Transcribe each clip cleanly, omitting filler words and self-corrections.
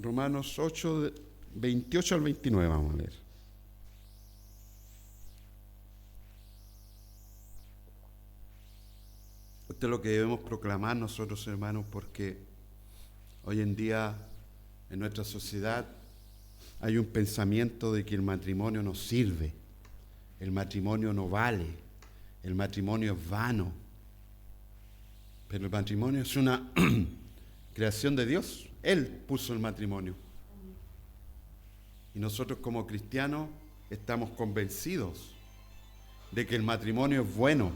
Romanos 8, 28 al 29 vamos a leer. Esto es lo que debemos proclamar nosotros, hermanos, porque hoy en día en nuestra sociedad hay un pensamiento de que el matrimonio no sirve, el matrimonio no vale, el matrimonio es vano. Pero el matrimonio es una creación de Dios. Él puso el matrimonio. Y nosotros como cristianos estamos convencidos de que el matrimonio es bueno,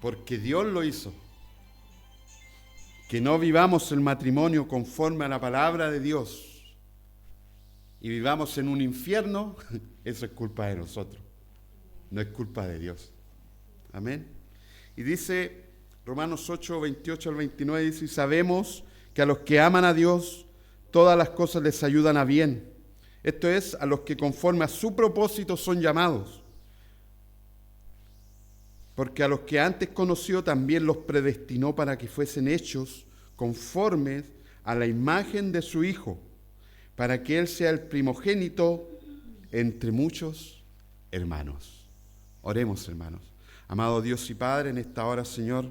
porque Dios lo hizo. Que no vivamos el matrimonio conforme a la palabra de Dios y vivamos en un infierno, eso es culpa de nosotros, no es culpa de Dios. Amén. Y dice Romanos 8, 28 al 29, dice: y sabemos que a los que aman a Dios, todas las cosas les ayudan a bien. Esto es, a los que conforme a su propósito son llamados. Porque a los que antes conoció también los predestinó para que fuesen hechos conformes a la imagen de su Hijo, para que Él sea el primogénito entre muchos hermanos. Oremos, hermanos. Amado Dios y Padre, en esta hora, Señor,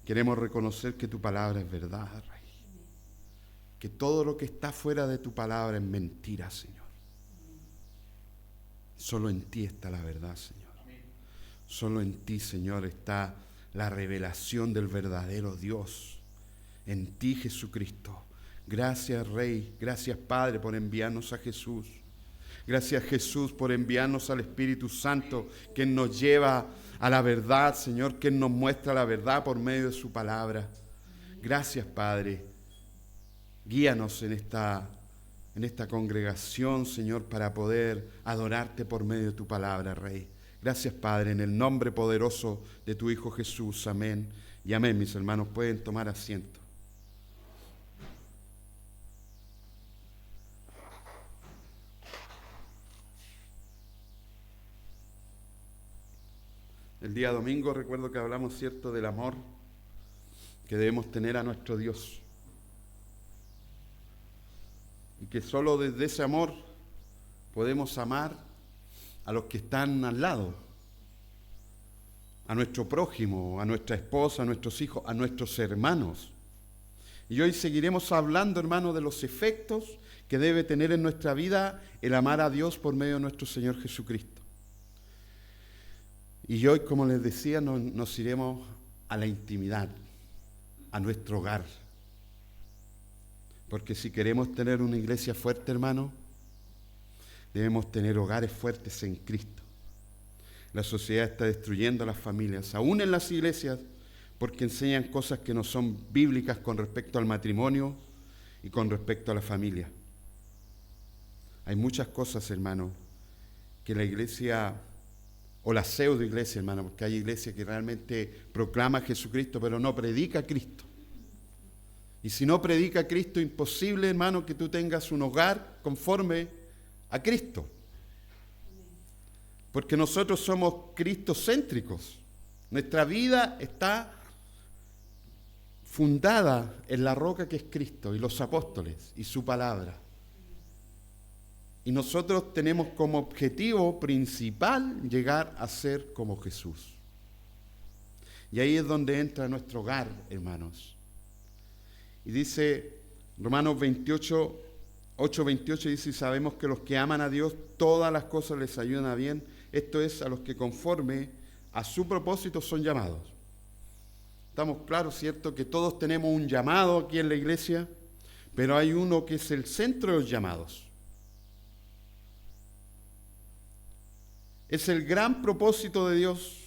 queremos reconocer que tu palabra es verdad, Rey. Que todo lo que está fuera de tu palabra es mentira, Señor. Solo en ti está la verdad, Señor. Solo en ti, Señor, está la revelación del verdadero Dios. En ti, Jesucristo. Gracias, Rey. Gracias, Padre, por enviarnos a Jesús. Gracias, Jesús, por enviarnos al Espíritu Santo, que nos lleva a la verdad, Señor, que nos muestra la verdad por medio de su palabra. Gracias, Padre. Guíanos en esta congregación, Señor, para poder adorarte por medio de tu palabra, Rey. Gracias, Padre, en el nombre poderoso de tu Hijo Jesús. Amén y amén. Mis hermanos, pueden tomar asiento. El día domingo recuerdo que hablamos, cierto, del amor que debemos tener a nuestro Dios. Y que solo desde ese amor podemos amar a los que están al lado, a nuestro prójimo, a nuestra esposa, a nuestros hijos, a nuestros hermanos. Y hoy seguiremos hablando, hermanos, de los efectos que debe tener en nuestra vida el amar a Dios por medio de nuestro Señor Jesucristo. Y hoy, como les decía, nos iremos a la intimidad, a nuestro hogar. Porque si queremos tener una iglesia fuerte, hermano, debemos tener hogares fuertes en Cristo. La sociedad está destruyendo a las familias, aún en las iglesias, porque enseñan cosas que no son bíblicas con respecto al matrimonio y con respecto a la familia. Hay muchas cosas, hermano, que la iglesia, o la pseudo iglesia, hermano, porque hay iglesia que realmente proclama a Jesucristo, pero no predica a Cristo. Y si no predica a Cristo, imposible, hermano, que tú tengas un hogar conforme a Cristo. Porque nosotros somos cristocéntricos. Nuestra vida está fundada en la roca que es Cristo y los apóstoles y su palabra. Y nosotros tenemos como objetivo principal llegar a ser como Jesús. Y ahí es donde entra nuestro hogar, hermanos. Y dice Romanos 8:28 dice: y sabemos que los que aman a Dios, todas las cosas les ayudan a bien. Esto es, a los que conforme a su propósito son llamados. Estamos claros, ¿cierto?, que todos tenemos un llamado aquí en la iglesia, pero hay uno que es el centro de los llamados. Es el gran propósito de Dios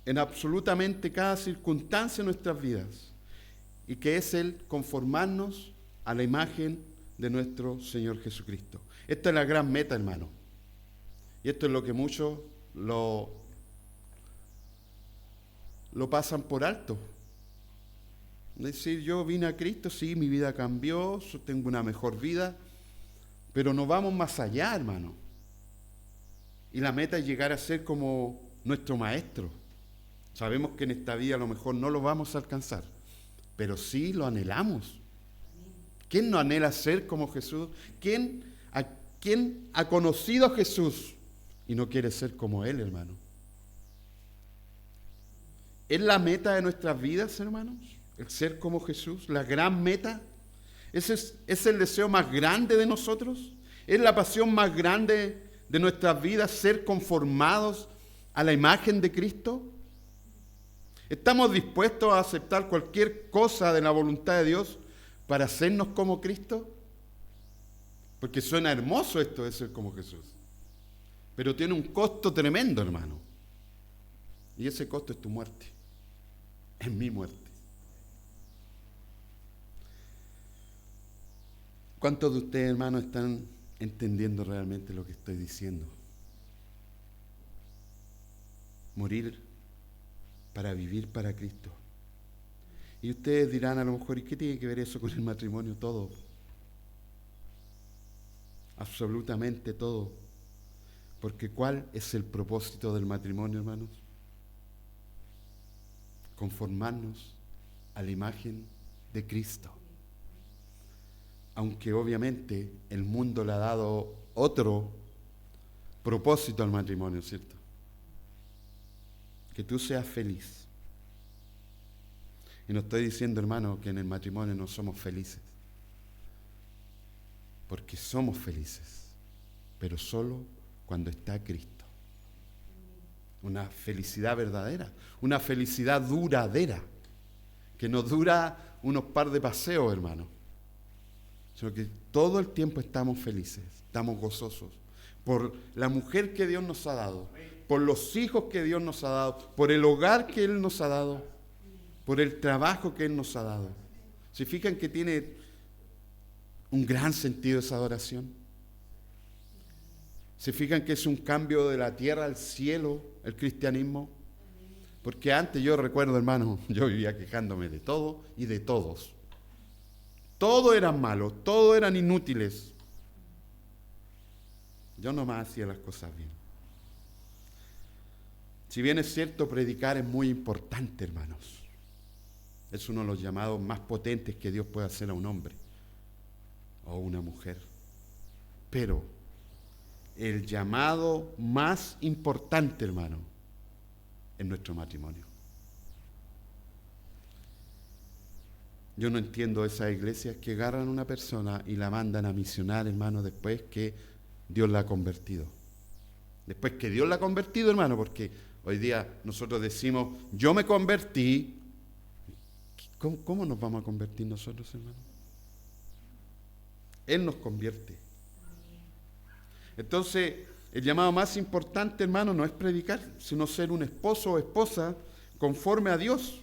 en absolutamente cada circunstancia de nuestras vidas, y que es el conformarnos a la imagen de nuestro Señor Jesucristo. Esta es la gran meta, hermano. Y esto es lo que muchos lo pasan por alto. Es decir, yo vine a Cristo, sí, mi vida cambió, tengo una mejor vida, pero no vamos más allá, hermano. Y la meta es llegar a ser como nuestro Maestro. Sabemos que en esta vida a lo mejor no lo vamos a alcanzar, pero sí lo anhelamos. ¿Quién no anhela ser como Jesús? ¿Quién ha conocido a Jesús y no quiere ser como Él, hermano? ¿Es la meta de nuestras vidas, hermanos? El ser como Jesús, la gran meta. ¿Es el deseo más grande de nosotros? ¿Es la pasión más grande de nuestras vidas ser conformados a la imagen de Cristo? ¿Estamos dispuestos a aceptar cualquier cosa de la voluntad de Dios para hacernos como Cristo? Porque suena hermoso esto de ser como Jesús, pero tiene un costo tremendo, hermano. Y ese costo es tu muerte, es mi muerte. ¿Cuántos de ustedes, hermanos, están entendiendo realmente lo que estoy diciendo? Morir para vivir para Cristo. Y ustedes dirán a lo mejor, ¿y qué tiene que ver eso con el matrimonio? Todo. Absolutamente todo. Porque ¿cuál es el propósito del matrimonio, hermanos? Conformarnos a la imagen de Cristo. Aunque obviamente el mundo le ha dado otro propósito al matrimonio, ¿cierto? Que tú seas feliz. Y no estoy diciendo, hermano, que en el matrimonio no somos felices. Porque somos felices, pero solo cuando está Cristo. Una felicidad verdadera, una felicidad duradera, que no dura unos par de paseos, hermano, sino que todo el tiempo estamos felices, estamos gozosos por la mujer que Dios nos ha dado, por los hijos que Dios nos ha dado, por el hogar que Él nos ha dado, por el trabajo que Él nos ha dado. ¿Se fijan que tiene un gran sentido esa adoración? ¿Se fijan que es un cambio de la tierra al cielo el cristianismo? Porque antes yo recuerdo, hermano, yo vivía quejándome de todo y de todos. Todos eran malos, todos eran inútiles. Yo nomás hacía las cosas bien. Si bien es cierto, predicar es muy importante, hermanos. Es uno de los llamados más potentes que Dios puede hacer a un hombre o una mujer. Pero el llamado más importante, hermano, es nuestro matrimonio. Yo no entiendo esas iglesias que agarran a una persona y la mandan a misionar, hermano, después que Dios la ha convertido. Después que Dios la ha convertido, hermano, porque hoy día nosotros decimos, yo me convertí. ¿Cómo nos vamos a convertir nosotros, hermano? Él nos convierte. Entonces, el llamado más importante, hermano, no es predicar, sino ser un esposo o esposa conforme a Dios.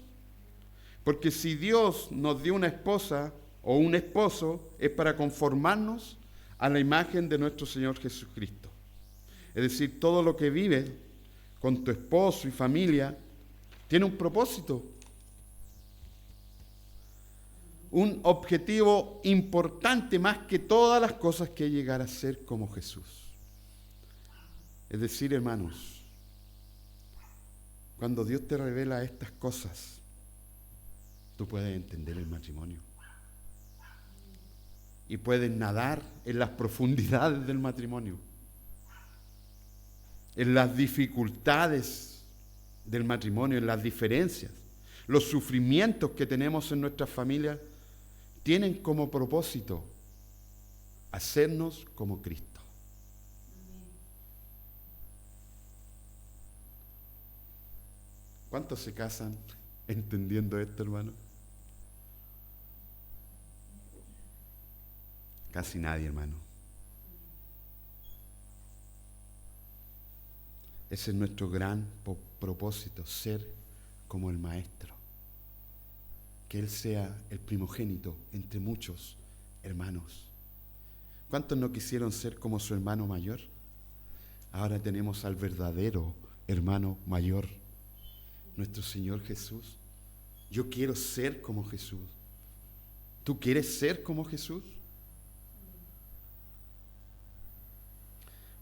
Porque si Dios nos dio una esposa o un esposo, es para conformarnos a la imagen de nuestro Señor Jesucristo. Es decir, todo lo que vives con tu esposo y familia tiene un propósito, un objetivo importante más que todas las cosas, que es llegar a ser como Jesús. Es decir, hermanos, cuando Dios te revela estas cosas, tú puedes entender el matrimonio. Y puedes nadar en las profundidades del matrimonio, en las dificultades del matrimonio, en las diferencias. Los sufrimientos que tenemos en nuestras familias tienen como propósito hacernos como Cristo. ¿Cuántos se casan entendiendo esto, hermano? Casi nadie, hermano. Ese es nuestro gran propósito, ser como el Maestro. Que Él sea el primogénito entre muchos hermanos. ¿Cuántos no quisieron ser como su hermano mayor? Ahora tenemos al verdadero hermano mayor, nuestro Señor Jesús. Yo quiero ser como Jesús. ¿Tú quieres ser como Jesús?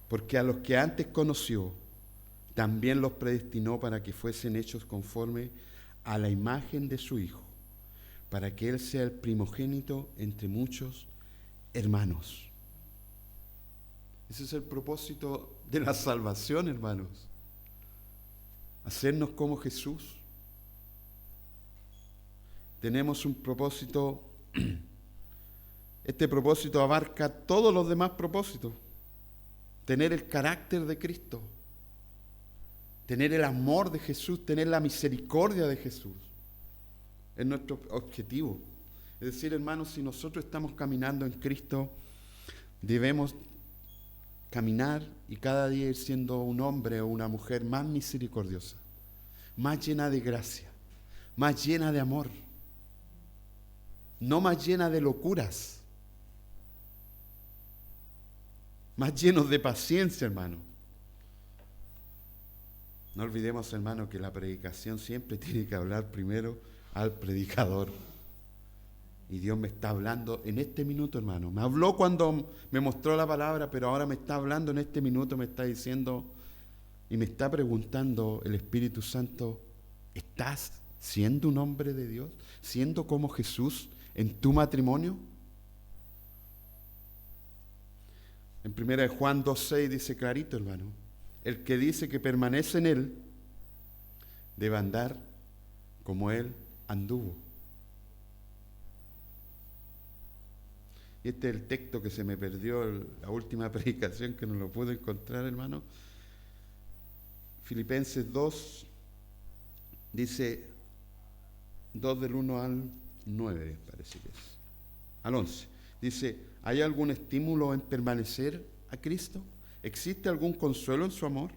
Porque a los que antes conoció, también los predestinó para que fuesen hechos conforme a la imagen de su Hijo, para que Él sea el primogénito entre muchos hermanos. Ese es el propósito de la salvación, hermanos. Hacernos como Jesús. Tenemos un propósito. Este propósito abarca todos los demás propósitos. Tener el carácter de Cristo. Tener el amor de Jesús, tener la misericordia de Jesús. Es nuestro objetivo. Es decir, hermanos, si nosotros estamos caminando en Cristo, debemos caminar y cada día ir siendo un hombre o una mujer más misericordiosa, más llena de gracia, más llena de amor, no más llena de locuras, más llenos de paciencia, hermano. No olvidemos, hermano, que la predicación siempre tiene que hablar primero al predicador. Y Dios me está hablando en este minuto, hermano. Me habló cuando me mostró la palabra, pero ahora me está hablando en este minuto, me está diciendo y me está preguntando el Espíritu Santo, ¿estás siendo un hombre de Dios? ¿Siendo como Jesús en tu matrimonio? En 1 Juan 2:6 dice clarito, hermano, el que dice que permanece en Él debe andar como Él anduvo. Y este es el texto que se me perdió, la última predicación que no lo pude encontrar, hermano. Filipenses 2, dice 2 del 1 al 9, parece que es. Al 11. Dice, ¿hay algún estímulo en permanecer a Cristo? ¿Existe algún consuelo en su amor?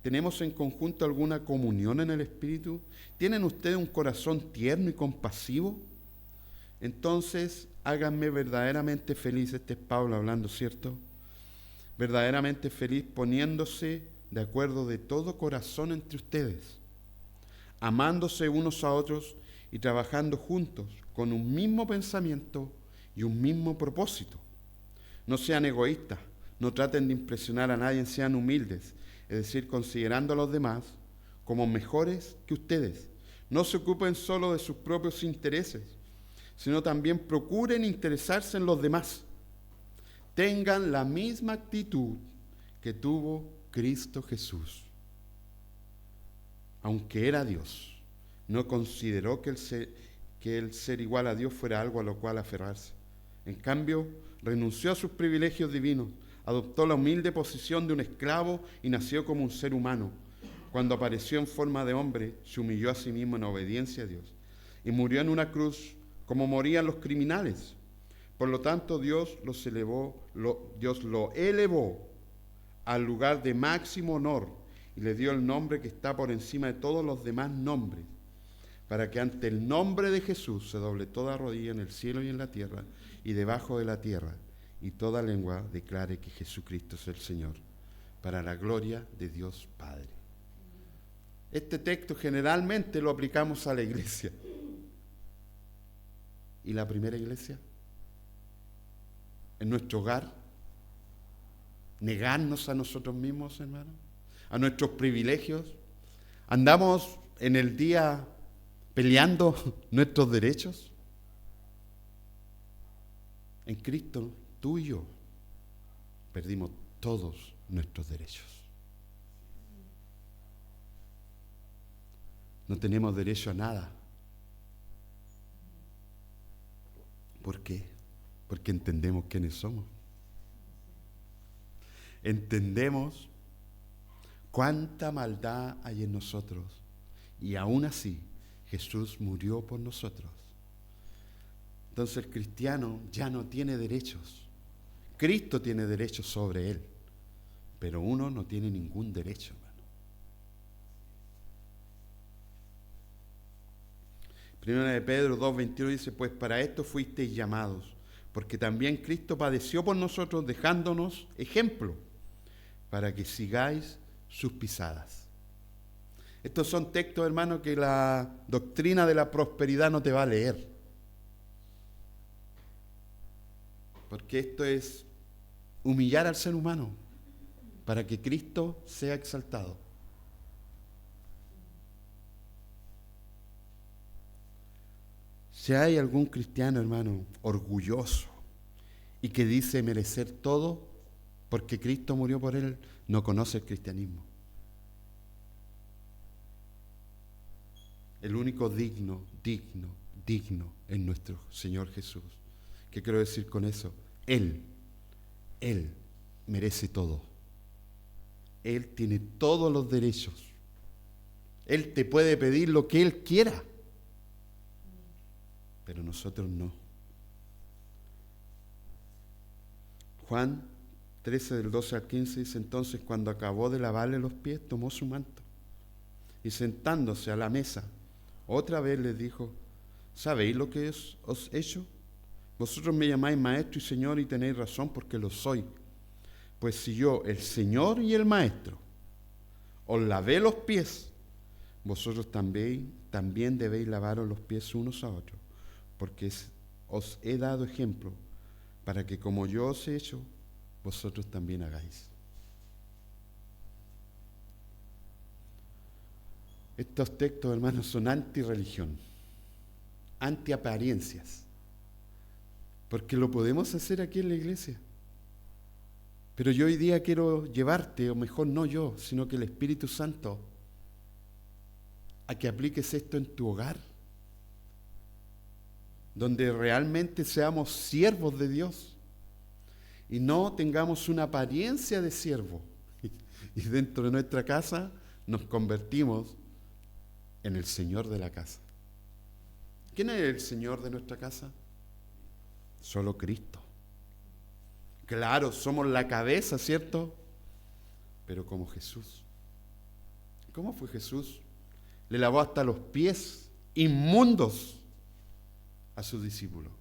¿Tenemos en conjunto alguna comunión en el Espíritu? ¿Tienen ustedes un corazón tierno y compasivo? Entonces, háganme verdaderamente feliz. Este es Pablo hablando, ¿cierto? Verdaderamente feliz poniéndose de acuerdo de todo corazón entre ustedes, amándose unos a otros y trabajando juntos con un mismo pensamiento y un mismo propósito. No sean egoístas, no traten de impresionar a nadie, sean humildes, es decir, considerando a los demás como mejores que ustedes. No se ocupen solo de sus propios intereses, sino también procuren interesarse en los demás. Tengan la misma actitud que tuvo Cristo Jesús. Aunque era Dios, no consideró que el ser igual a Dios fuera algo a lo cual aferrarse. En cambio, renunció a sus privilegios divinos, adoptó la humilde posición de un esclavo y nació como un ser humano. Cuando apareció en forma de hombre, se humilló a sí mismo en obediencia a Dios y murió en una cruz como morían los criminales. Por lo tanto, Dios lo elevó al lugar de máximo honor y le dio el nombre que está por encima de todos los demás nombres, para que ante el nombre de Jesús se doble toda rodilla en el cielo y en la tierra y debajo de la tierra, y toda lengua declare que Jesucristo es el Señor, para la gloria de Dios Padre. Este texto generalmente lo aplicamos a la iglesia. ¿Y la primera iglesia? En nuestro hogar, negarnos a nosotros mismos, hermano, a nuestros privilegios. Andamos en el día peleando nuestros derechos. En Cristo, tú y yo perdimos todos nuestros derechos. No tenemos derecho a nada. ¿Por qué? Porque entendemos quiénes somos. Entendemos cuánta maldad hay en nosotros y aún así Jesús murió por nosotros. Entonces el cristiano ya no tiene derechos. Cristo tiene derechos sobre él, pero uno no tiene ningún derecho, hermano. Primera de Pedro 2:21 dice, pues para esto fuisteis llamados, porque también Cristo padeció por nosotros, dejándonos ejemplo, para que sigáis sus pisadas. Estos son textos, hermano, que la doctrina de la prosperidad no te va a leer. Porque esto es humillar al ser humano para que Cristo sea exaltado. Si hay algún cristiano, hermano, orgulloso y que dice merecer todo porque Cristo murió por él, no conoce el cristianismo. El único digno es nuestro Señor Jesús. ¿Qué quiero decir con eso? Él merece todo. Él tiene todos los derechos. Él te puede pedir lo que Él quiera, pero nosotros no. Juan 13, del 12 al 15 dice: entonces, cuando acabó de lavarle los pies, tomó su manto y sentándose a la mesa, otra vez les dijo: ¿sabéis lo que os he hecho? Vosotros me llamáis maestro y señor, y tenéis razón, porque lo soy. Pues si yo, el Señor y el Maestro, os lavé los pies, vosotros también debéis lavaros los pies unos a otros, porque os he dado ejemplo para que como yo os he hecho, vosotros también hagáis. Estos textos, hermanos, son anti-religión, anti-apariencias, porque lo podemos hacer aquí en la iglesia. Pero yo hoy día quiero llevarte, o mejor no yo, sino que el Espíritu Santo, a que apliques esto en tu hogar, donde realmente seamos siervos de Dios y no tengamos una apariencia de siervo. Y dentro de nuestra casa nos convertimos en el Señor de la casa. ¿Quién es el Señor de nuestra casa? Solo Cristo. Claro, somos la cabeza, ¿cierto? Pero como Jesús. ¿Cómo fue Jesús? Le lavó hasta los pies inmundos a sus discípulos.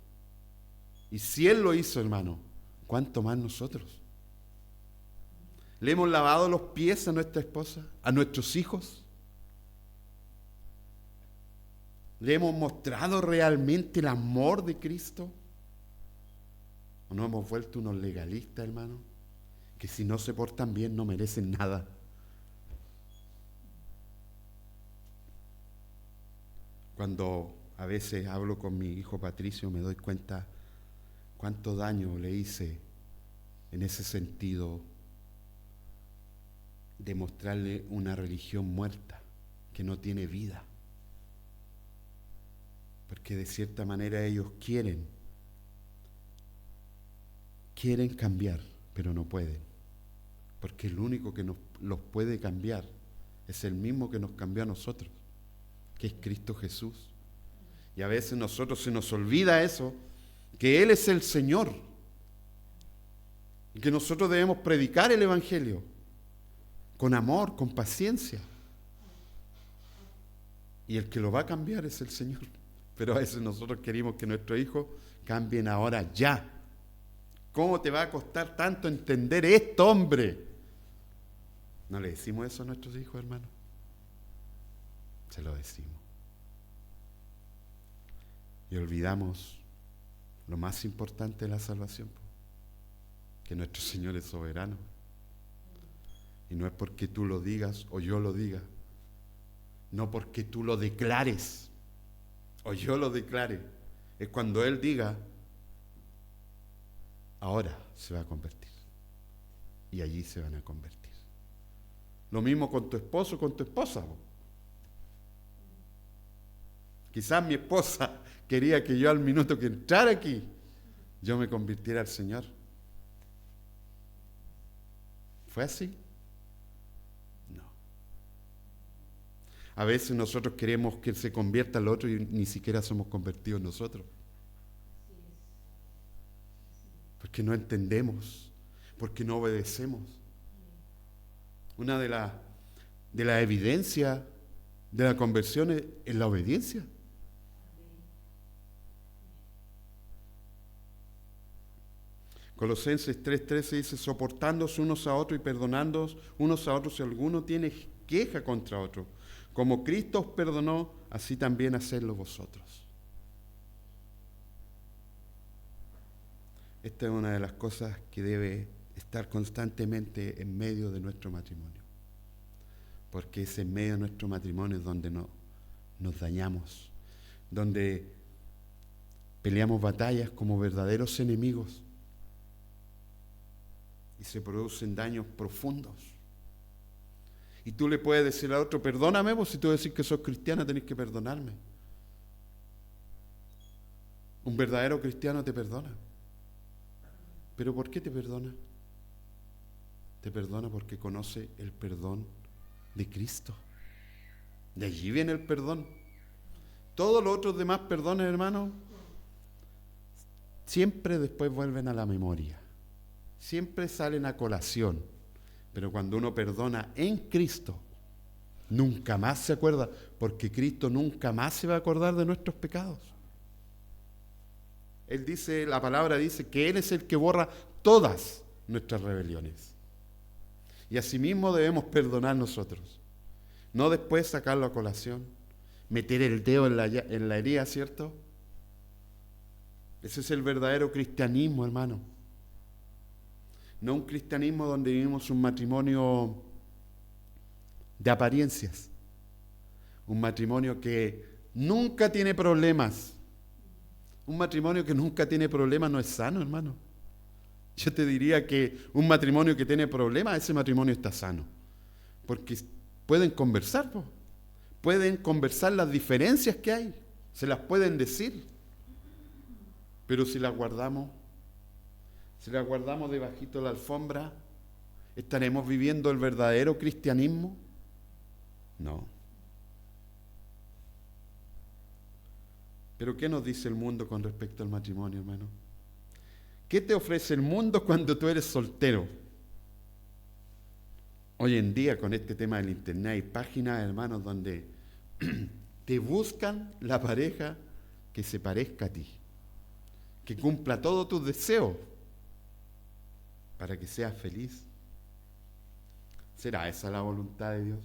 Y si Él lo hizo, hermano, ¿cuánto más nosotros? ¿Le hemos lavado los pies a nuestra esposa, a nuestros hijos? ¿Le hemos mostrado realmente el amor de Cristo? ¿O no hemos vuelto unos legalistas, hermano? Que si no se portan bien no merecen nada. Cuando a veces hablo con mi hijo Patricio, me doy cuenta cuánto daño le hice en ese sentido de mostrarle una religión muerta, que no tiene vida. Porque de cierta manera ellos quieren cambiar, pero no pueden. Porque el único que los puede cambiar es el mismo que nos cambió a nosotros, que es Cristo Jesús. Y a veces nosotros se nos olvida eso, que Él es el Señor. Y que nosotros debemos predicar el Evangelio con amor, con paciencia. Y el que lo va a cambiar es el Señor. Pero a veces nosotros queremos que nuestros hijos cambien ahora ya. ¿Cómo te va a costar tanto entender esto, hombre? ¿No le decimos eso a nuestros hijos, hermano? Se lo decimos. Y olvidamos lo más importante de la salvación, que nuestro Señor es soberano. Y no es porque tú lo digas o yo lo diga, no porque tú lo declares o yo lo declare, es cuando Él diga: ahora se va a convertir. Y allí se van a convertir. Lo mismo con tu esposo, con tu esposa. Quizás mi esposa quería que yo al minuto que entrara aquí, yo me convirtiera al Señor. ¿Fue así? No. A veces nosotros queremos que se convierta al otro y ni siquiera somos convertidos nosotros. Porque no entendemos, porque no obedecemos. Una de las evidencias de la conversión es la obediencia. Colosenses 3:13 dice: soportándoos unos a otros y perdonándoos unos a otros si alguno tiene queja contra otro. Como Cristo os perdonó, así también hacedlo vosotros. Esta es una de las cosas que debe estar constantemente en medio de nuestro matrimonio. Porque es en medio de nuestro matrimonio donde nos dañamos, donde Peleamos batallas como verdaderos enemigos y se producen daños profundos. Y tú le puedes decir a otro, perdóname, pues si tú decís que sos cristiana tenés que perdonarme. Un verdadero cristiano te perdona. ¿Pero por qué te perdona? Te perdona porque conoce el perdón de Cristo. De allí viene el perdón. Todos los otros demás perdones, hermano, siempre después vuelven a la memoria. Siempre salen a colación. Pero cuando uno perdona en Cristo, nunca más se acuerda, porque Cristo nunca más se va a acordar de nuestros pecados. Él dice, la palabra dice que Él es el que borra todas nuestras rebeliones. Y asimismo debemos perdonar nosotros. No después sacarlo a colación, meter el dedo en la herida, ¿cierto? Ese es el verdadero cristianismo, hermano. No un cristianismo donde vivimos un matrimonio de apariencias. Un matrimonio que nunca tiene problemas. Un matrimonio que nunca tiene problemas no es sano, hermano. Yo te diría que un matrimonio que tiene problemas, ese matrimonio está sano. Porque pueden conversar, pueden conversar las diferencias que hay, se las pueden decir. Pero si las guardamos debajito de la alfombra, ¿estaremos viviendo el verdadero cristianismo? No. Pero ¿qué nos dice el mundo con respecto al matrimonio, hermano? ¿Qué te ofrece el mundo cuando tú eres soltero? Hoy en día, con este tema del internet, hay páginas, hermanos, donde te buscan la pareja que se parezca a ti, que cumpla todos tus deseos, para que seas feliz. ¿Será esa la voluntad de Dios?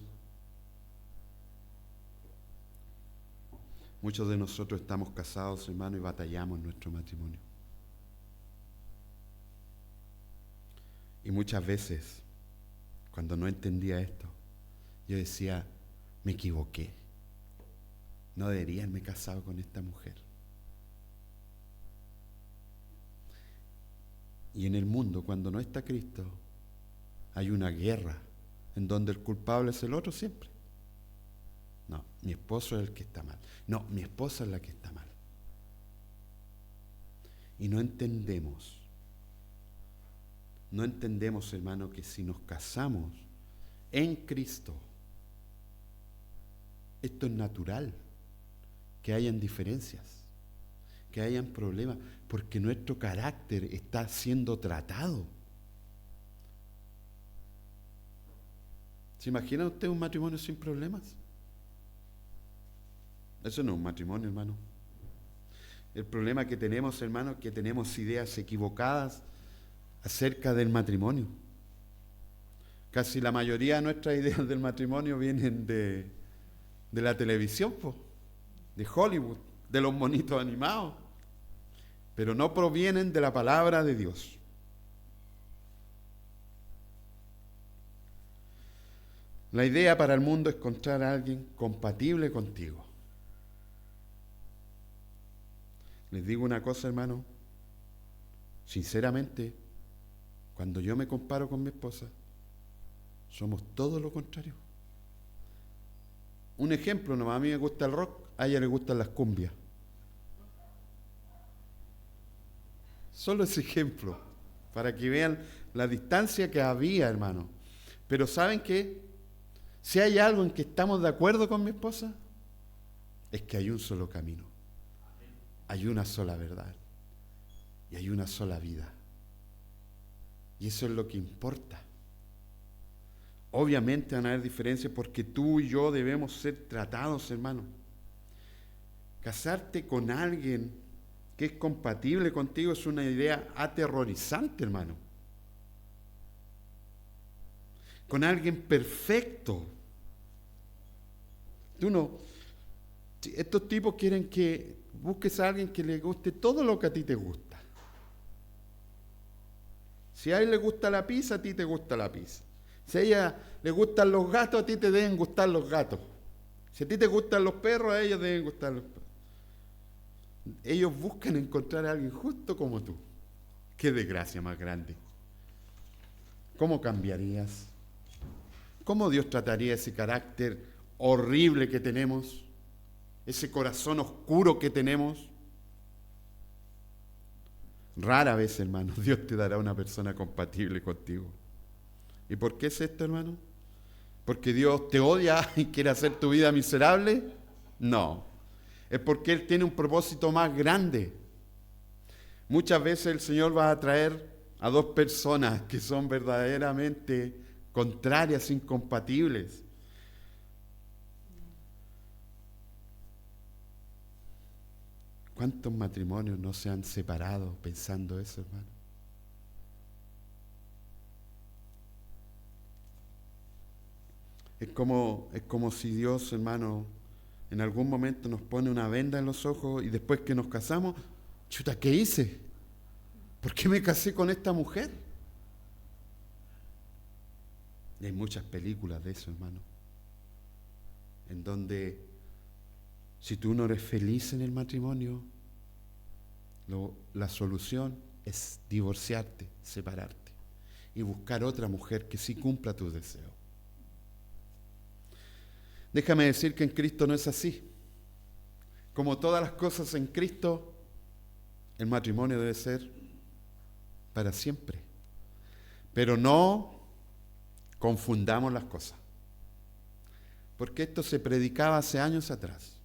Muchos de nosotros estamos casados, hermano, y batallamos en nuestro matrimonio. Y muchas veces, cuando no entendía esto, yo decía, me equivoqué. No debería haberme casado con esta mujer. Y en el mundo, cuando no está Cristo, hay una guerra en donde el culpable es el otro siempre. No, mi esposo es el que está mal. No, mi esposa es la que está mal. Y no entendemos, hermano, que si nos casamos en Cristo, esto es natural, que hayan diferencias, que hayan problemas, porque nuestro carácter está siendo tratado. ¿Se imagina usted un matrimonio sin problemas? Eso no es un matrimonio, hermano. El problema que tenemos, hermano, es que tenemos ideas equivocadas acerca del matrimonio. Casi la mayoría de nuestras ideas del matrimonio vienen de la televisión, de Hollywood, de los monitos animados, pero no provienen de la palabra de Dios. La idea para el mundo es encontrar a alguien compatible contigo. Les digo una cosa, hermano, sinceramente, cuando yo me comparo con mi esposa, somos todo lo contrario. Un ejemplo nomás, a mí me gusta el rock, a ella le gustan las cumbias. Solo ese ejemplo, para que vean la distancia que había, hermano. Pero ¿saben qué? Si hay algo en que estamos de acuerdo con mi esposa, es que hay un solo camino. Hay una sola verdad y hay una sola vida. Y eso es lo que importa. Obviamente van a haber diferencias porque tú y yo debemos ser tratados, hermano. Casarte con alguien que es compatible contigo es una idea aterrorizante, hermano. Con alguien perfecto. Estos tipos quieren que busques a alguien que le guste todo lo que a ti te gusta. Si a él le gusta la pizza, a ti te gusta la pizza. Si a ella le gustan los gatos, a ti te deben gustar los gatos. Si a ti te gustan los perros, a ellos deben gustar los perros. ellos buscan encontrar a alguien justo como tú. Qué desgracia más grande. ¿Cómo cambiarías? ¿Cómo Dios trataría ese carácter horrible que tenemos? Ese corazón oscuro que tenemos. Rara vez, hermano, Dios te dará una persona compatible contigo. ¿Y por qué es esto, hermano? ¿Porque Dios te odia y quiere hacer tu vida miserable? No. Es porque Él tiene un propósito más grande. Muchas veces el Señor va a traer a dos personas que son verdaderamente contrarias, incompatibles. ¿Cuántos matrimonios no se han separado pensando eso, hermano? Es como si Dios, hermano, en algún momento nos pone una venda en los ojos y después que nos casamos, chuta, ¿qué hice? ¿Por qué me casé con esta mujer? Y hay muchas películas de eso, hermano, en donde si tú no eres feliz en el matrimonio, la solución es divorciarte, separarte y buscar otra mujer que sí cumpla tus deseos. Déjame decir que en Cristo no es así. Como todas las cosas en Cristo, el matrimonio debe ser para siempre. Pero no confundamos las cosas. Porque esto se predicaba hace años atrás.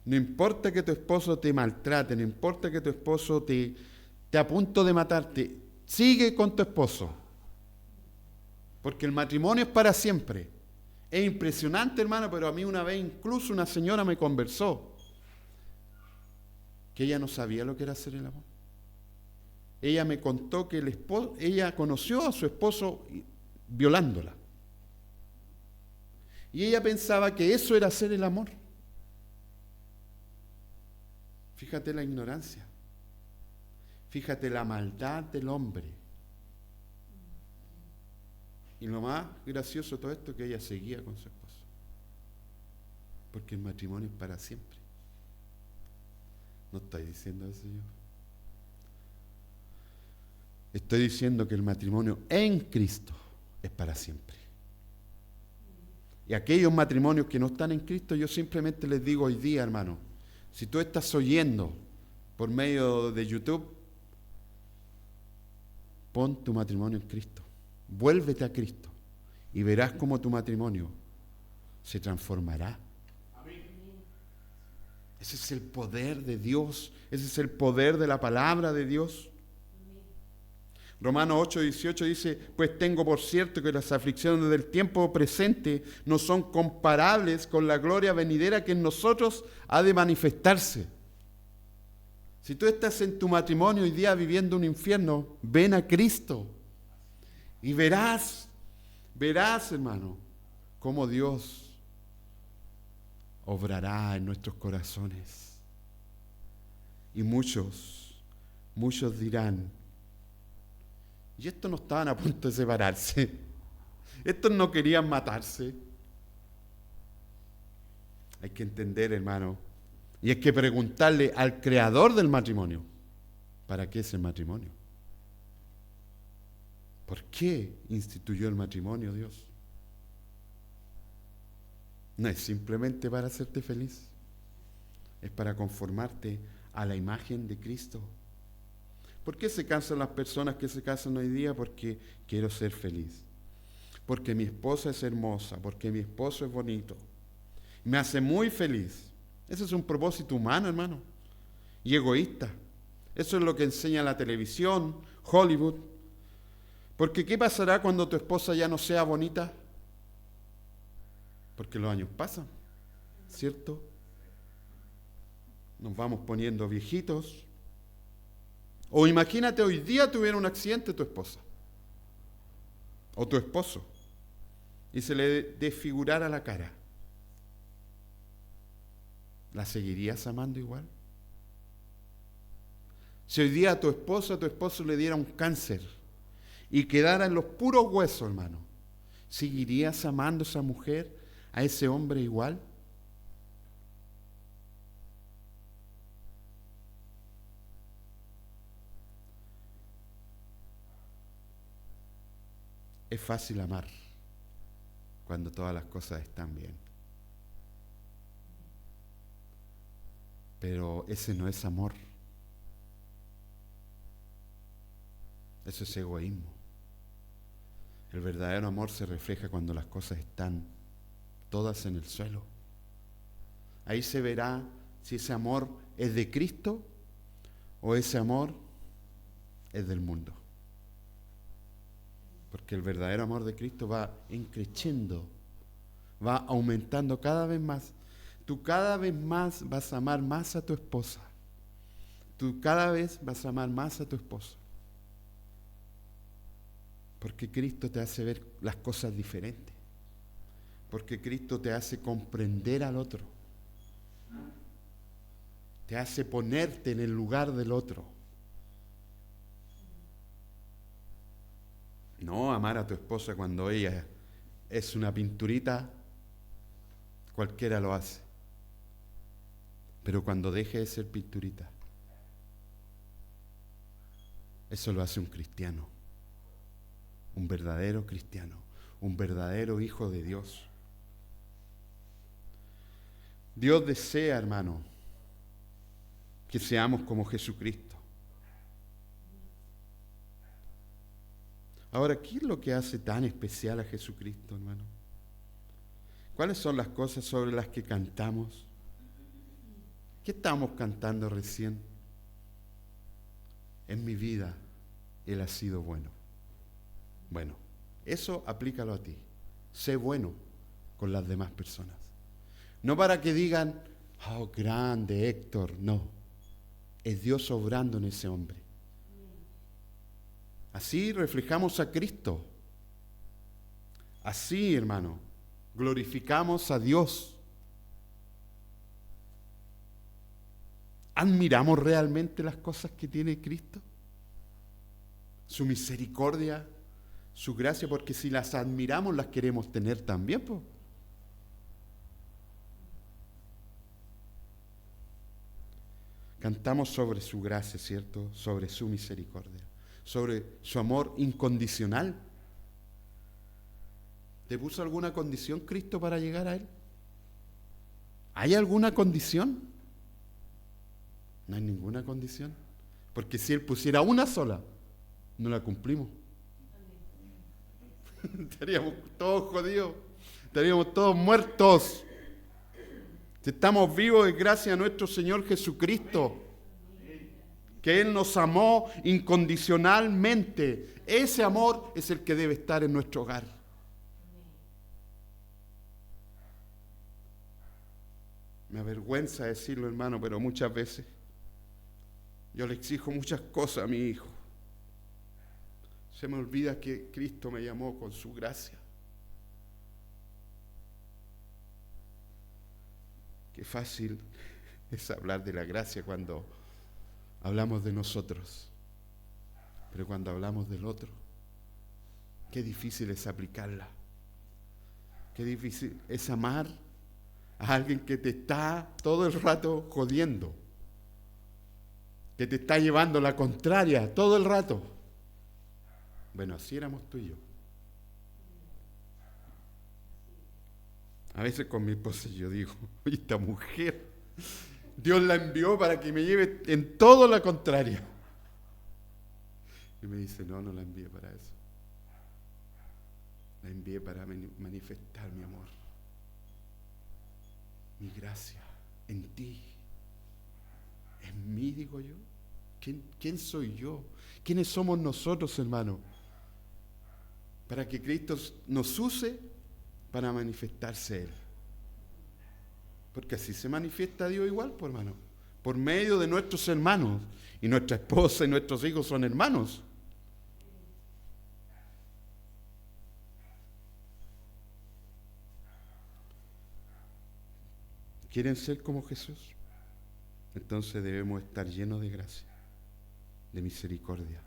No importa que tu esposo te maltrate, no importa que tu esposo te a punto de matarte, sigue con tu esposo. Porque el matrimonio es para siempre. Es impresionante, hermano, pero a mí una vez incluso una señora me conversó que ella no sabía lo que era hacer el amor. Ella me contó que ella conoció a su esposo violándola. Y ella pensaba que eso era hacer el amor. Fíjate la ignorancia. Fíjate la maldad del hombre. Y lo más gracioso de todo esto es que ella seguía con su esposo. Porque el matrimonio es para siempre. No estoy diciendo eso yo. Estoy diciendo que el matrimonio en Cristo es para siempre. Y aquellos matrimonios que no están en Cristo, yo simplemente les digo hoy día, hermano, si tú estás oyendo por medio de YouTube, pon tu matrimonio en Cristo. Vuélvete a Cristo y verás cómo tu matrimonio se transformará. Ese es el poder de Dios, ese es el poder de la palabra de Dios. Romanos 8:18 dice, pues tengo por cierto que las aflicciones del tiempo presente no son comparables con la gloria venidera que en nosotros ha de manifestarse. Si tú estás en tu matrimonio hoy día viviendo un infierno, ven a Cristo. Y verás, hermano, cómo Dios obrará en nuestros corazones. Y muchos dirán, y estos no estaban a punto de separarse, estos no querían matarse. Hay que entender, hermano, y hay que preguntarle al creador del matrimonio, ¿para qué es el matrimonio? ¿Por qué instituyó el matrimonio Dios? No es simplemente para hacerte feliz, es para conformarte a la imagen de Cristo. ¿Por qué se casan las personas que se casan hoy día? Porque quiero ser feliz, porque mi esposa es hermosa, porque mi esposo es bonito, me hace muy feliz. Ese es un propósito humano, hermano, y egoísta. Eso es lo que enseña la televisión, Hollywood. Porque ¿qué pasará cuando tu esposa ya no sea bonita? Porque los años pasan, ¿cierto? Nos vamos poniendo viejitos. O imagínate hoy día tuviera un accidente tu esposa o tu esposo y se le desfigurara la cara. ¿La seguirías amando igual? Si hoy día a tu esposa, a tu esposo le diera un cáncer y quedara en los puros huesos, hermano, ¿seguirías amando a esa mujer, a ese hombre igual? Es fácil amar cuando todas las cosas están bien. Pero ese no es amor. Eso es egoísmo. El verdadero amor se refleja cuando las cosas están todas en el suelo. Ahí se verá si ese amor es de Cristo o ese amor es del mundo. Porque el verdadero amor de Cristo va creciendo, va aumentando cada vez más. Tú cada vez más vas a amar más a tu esposa. Tú cada vez vas a amar más a tu esposo. Porque Cristo te hace ver las cosas diferentes. Porque Cristo te hace comprender al otro. Te hace ponerte en el lugar del otro. No amar a tu esposa cuando ella es una pinturita, cualquiera lo hace. Pero cuando deje de ser pinturita, eso lo hace un cristiano. Un verdadero cristiano, un verdadero hijo de Dios. Dios desea, hermano, que seamos como Jesucristo. Ahora, ¿qué es lo que hace tan especial a Jesucristo, hermano? ¿Cuáles son las cosas sobre las que cantamos? ¿Qué estamos cantando recién? En mi vida, Él ha sido bueno. Bueno, eso aplícalo a ti. Sé bueno con las demás personas. No para que digan, oh, grande Héctor, no. Es Dios obrando en ese hombre. Así reflejamos a Cristo. Así, hermano, glorificamos a Dios. ¿Admiramos realmente las cosas que tiene Cristo? Su misericordia, su gracia, porque si las admiramos, las queremos tener también, pues. Cantamos sobre su gracia, ¿cierto? Sobre su misericordia, sobre su amor incondicional. ¿Te puso alguna condición Cristo para llegar a Él? ¿Hay alguna condición? No hay ninguna condición. Porque si Él pusiera una sola, no la cumplimos. Estaríamos todos jodidos, estaríamos todos muertos. Si estamos vivos es gracias a nuestro Señor Jesucristo, que Él nos amó incondicionalmente. Ese amor es el que debe estar en nuestro hogar. Me avergüenza decirlo, hermano, pero muchas veces yo le exijo muchas cosas a mi hijo. Se me olvida que Cristo me llamó con su gracia. Qué fácil es hablar de la gracia cuando hablamos de nosotros. Pero cuando hablamos del otro, qué difícil es aplicarla. Qué difícil es amar a alguien que te está todo el rato jodiendo, que te está llevando la contraria todo el rato. Bueno, así éramos tú y yo. A veces con mi esposa yo digo, oye, esta mujer, Dios la envió para que me lleve en todo la contraria. Y me dice, no la envié para eso. La envié para manifestar mi amor, mi gracia en ti. En mí, digo yo. ¿Quién soy yo? ¿Quiénes somos nosotros, hermano? Para que Cristo nos use para manifestarse Él. Porque así se manifiesta Dios igual, pues, hermano. Por medio de nuestros hermanos. Y nuestra esposa y nuestros hijos son hermanos. ¿Quieren ser como Jesús? Entonces debemos estar llenos de gracia, de misericordia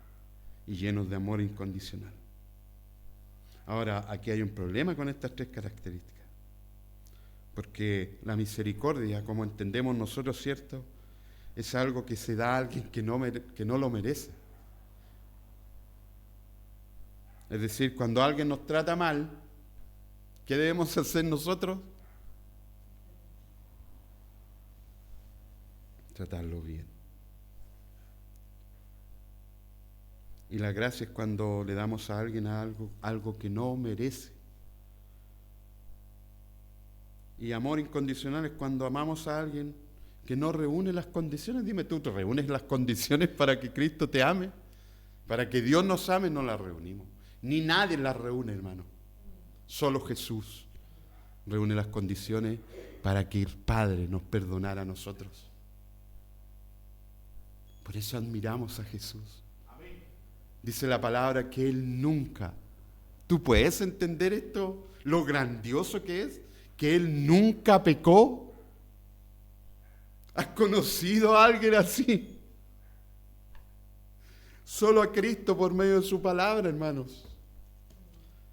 y llenos de amor incondicional. Ahora, aquí hay un problema con estas tres características. Porque la misericordia, como entendemos nosotros, ¿cierto?, es algo que se da a alguien que no lo merece. Es decir, cuando alguien nos trata mal, ¿qué debemos hacer nosotros? Tratarlo bien. Y la gracia es cuando le damos a alguien algo que no merece. Y amor incondicional es cuando amamos a alguien que no reúne las condiciones. Dime tú, ¿te reúnes las condiciones para que Cristo te ame? Para que Dios nos ame, no las reunimos. Ni nadie las reúne, hermano. Solo Jesús reúne las condiciones para que el Padre nos perdonara a nosotros. Por eso admiramos a Jesús. Dice la palabra que Él nunca, ¿tú puedes entender esto? Lo grandioso que es, que Él nunca pecó. ¿Has conocido a alguien así? Solo a Cristo por medio de su palabra, hermanos.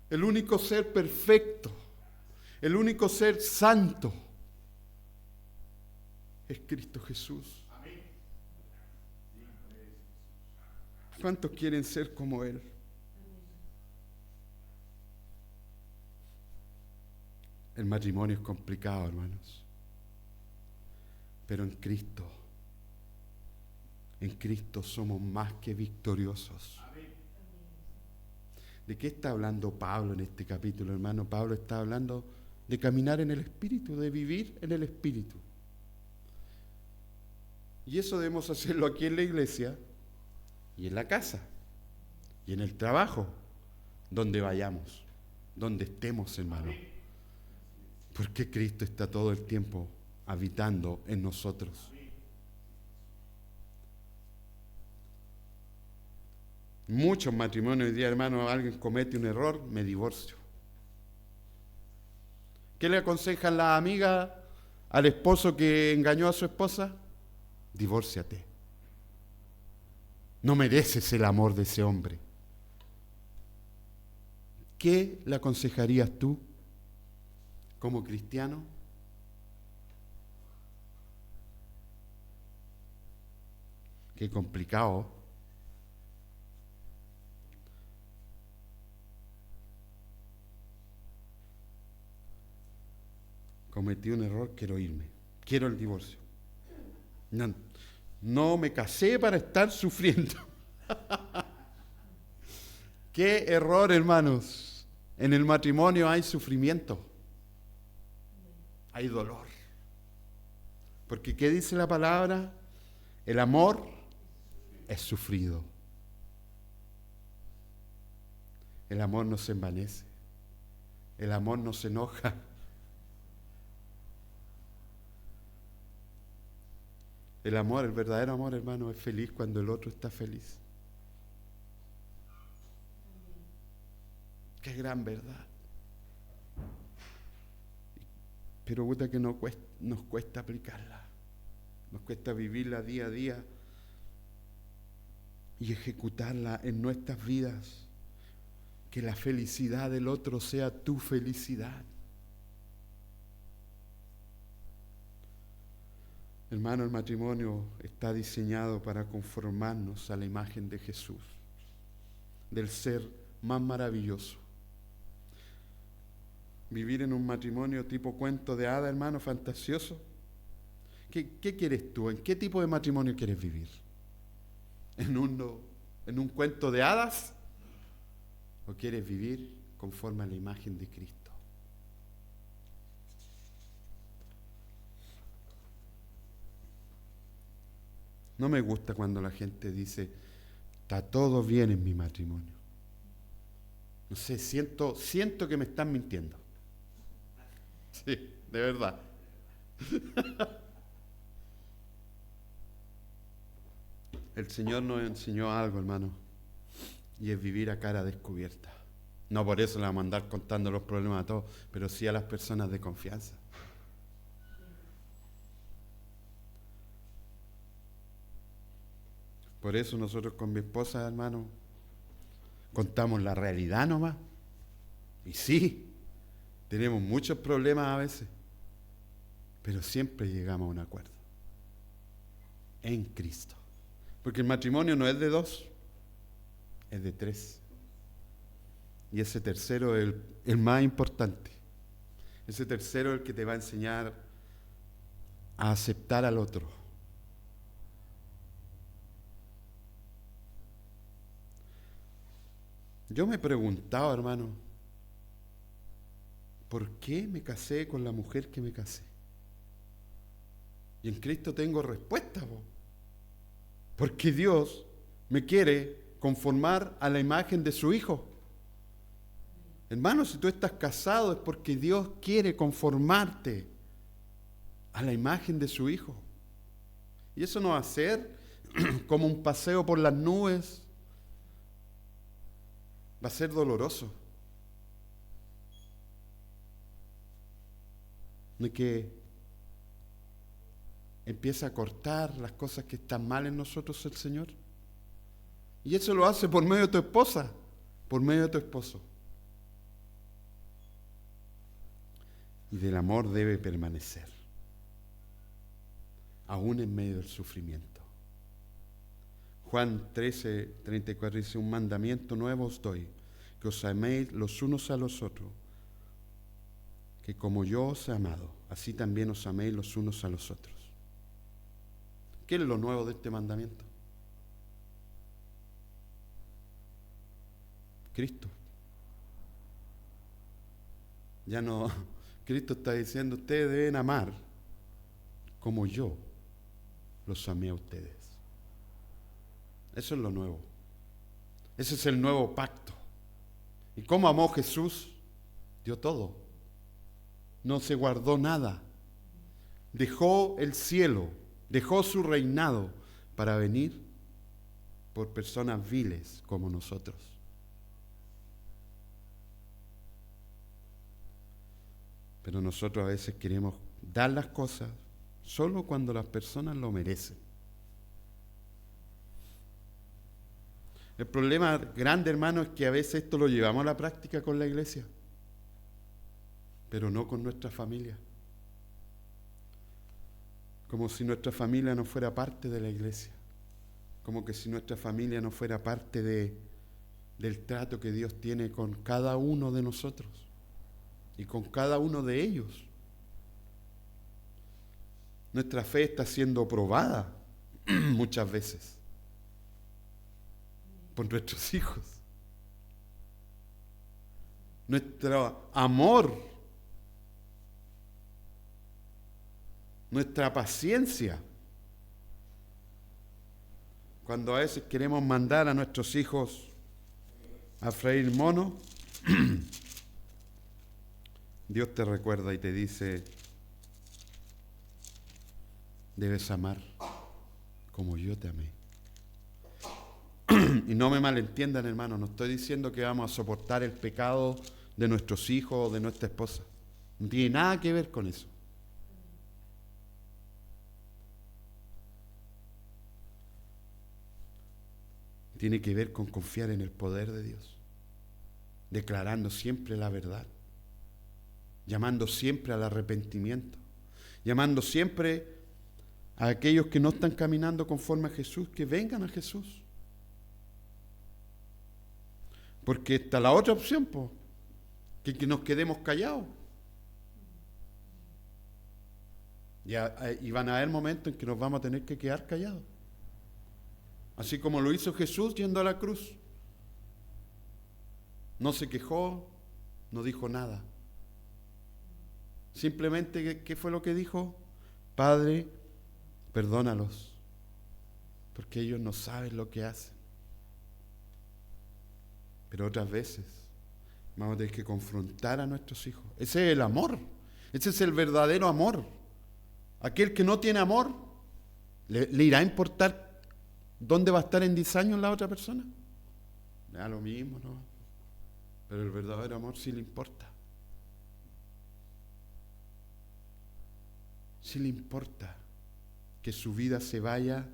El único ser perfecto, el único ser santo, es Cristo Jesús. ¿Cuántos quieren ser como Él? El matrimonio es complicado, hermanos. Pero en Cristo somos más que victoriosos. ¿De qué está hablando Pablo en este capítulo, hermano? Pablo está hablando de caminar en el Espíritu, de vivir en el Espíritu. Y eso debemos hacerlo aquí en la iglesia y en la casa y en el trabajo, donde vayamos, donde estemos, hermano. Porque Cristo está todo el tiempo habitando en nosotros. Muchos matrimonios hoy día, hermano, alguien comete un error, me divorcio. ¿Qué le aconsejan las amigas al esposo que engañó a su esposa? Divórciate. No mereces el amor de ese hombre. ¿Qué le aconsejarías tú como cristiano? Qué complicado. Cometí un error, quiero irme. Quiero el divorcio. No me casé para estar sufriendo. Qué error, hermanos. En el matrimonio hay sufrimiento. Hay dolor. Porque ¿qué dice la palabra? El amor es sufrido. El amor no se envanece. El amor no se enoja. El amor, el verdadero amor, hermano, es feliz cuando el otro está feliz. Qué gran verdad. Pero puta que nos cuesta aplicarla. Nos cuesta vivirla día a día y ejecutarla en nuestras vidas. Que la felicidad del otro sea tu felicidad. Hermano, el matrimonio está diseñado para conformarnos a la imagen de Jesús, del ser más maravilloso. Vivir en un matrimonio tipo cuento de hada, hermano, fantasioso. ¿Qué quieres tú? ¿En qué tipo de matrimonio quieres vivir? ¿En un cuento de hadas? ¿O quieres vivir conforme a la imagen de Cristo? No me gusta cuando la gente dice, está todo bien en mi matrimonio. No sé, siento que me están mintiendo. Sí, de verdad. El Señor nos enseñó algo, hermano, y es vivir a cara descubierta. No por eso le vamos a andar contando los problemas a todos, pero sí a las personas de confianza. Por eso nosotros con mi esposa, hermano, contamos la realidad nomás. Y sí, tenemos muchos problemas a veces, pero siempre llegamos a un acuerdo. En Cristo. Porque el matrimonio no es de dos, es de tres. Y ese tercero es el más importante. Ese tercero es el que te va a enseñar a aceptar al otro. Yo me he preguntado, hermano, ¿por qué me casé con la mujer que me casé? Y en Cristo tengo respuesta, porque Dios me quiere conformar a la imagen de su Hijo. Hermano, si tú estás casado es porque Dios quiere conformarte a la imagen de su Hijo. Y eso no va a ser como un paseo por las nubes. Va a ser doloroso. No hay que empieza a cortar las cosas que están mal en nosotros el Señor. Y eso lo hace por medio de tu esposa, por medio de tu esposo. Y del amor debe permanecer, aún en medio del sufrimiento. Juan 13:34 dice: un mandamiento nuevo os doy, que os améis los unos a los otros, que como yo os he amado, así también os améis los unos a los otros. ¿Qué es lo nuevo de este mandamiento? Cristo. Ya no, Cristo está diciendo, ustedes deben amar como yo los amé a ustedes. Eso es lo nuevo. Ese es el nuevo pacto. ¿Y cómo amó Jesús? Dio todo. No se guardó nada. Dejó el cielo, dejó su reinado para venir por personas viles como nosotros. Pero nosotros a veces queremos dar las cosas solo cuando las personas lo merecen. El problema grande, hermano, es que a veces esto lo llevamos a la práctica con la iglesia, pero no con nuestra familia. Como si nuestra familia no fuera parte de la iglesia. Como que si nuestra familia no fuera parte del trato que Dios tiene con cada uno de nosotros y con cada uno de ellos. Nuestra fe está siendo probada muchas veces por nuestros hijos. Nuestro amor, nuestra paciencia. Cuando a veces queremos mandar a nuestros hijos a freír mono, Dios te recuerda y te dice, debes amar como yo te amé. Y no me malentiendan, hermano, no estoy diciendo que vamos a soportar el pecado de nuestros hijos o de nuestra esposa. No tiene nada que ver con eso. Tiene que ver con confiar en el poder de Dios, declarando siempre la verdad, llamando siempre al arrepentimiento, llamando siempre a aquellos que no están caminando conforme a Jesús, que vengan a Jesús. Porque está la otra opción, que nos quedemos callados. Y van a haber momentos en que nos vamos a tener que quedar callados. Así como lo hizo Jesús yendo a la cruz. No se quejó, no dijo nada. Simplemente, ¿qué fue lo que dijo? Padre, perdónalos, porque ellos no saben lo que hacen. Pero otras veces vamos a tener que confrontar a nuestros hijos. Ese es el amor, ese es el verdadero amor. Aquel que no tiene amor, ¿le irá a importar dónde va a estar en 10 años la otra persona? Me da lo mismo, ¿no? Pero el verdadero amor sí le importa. Sí le importa que su vida se vaya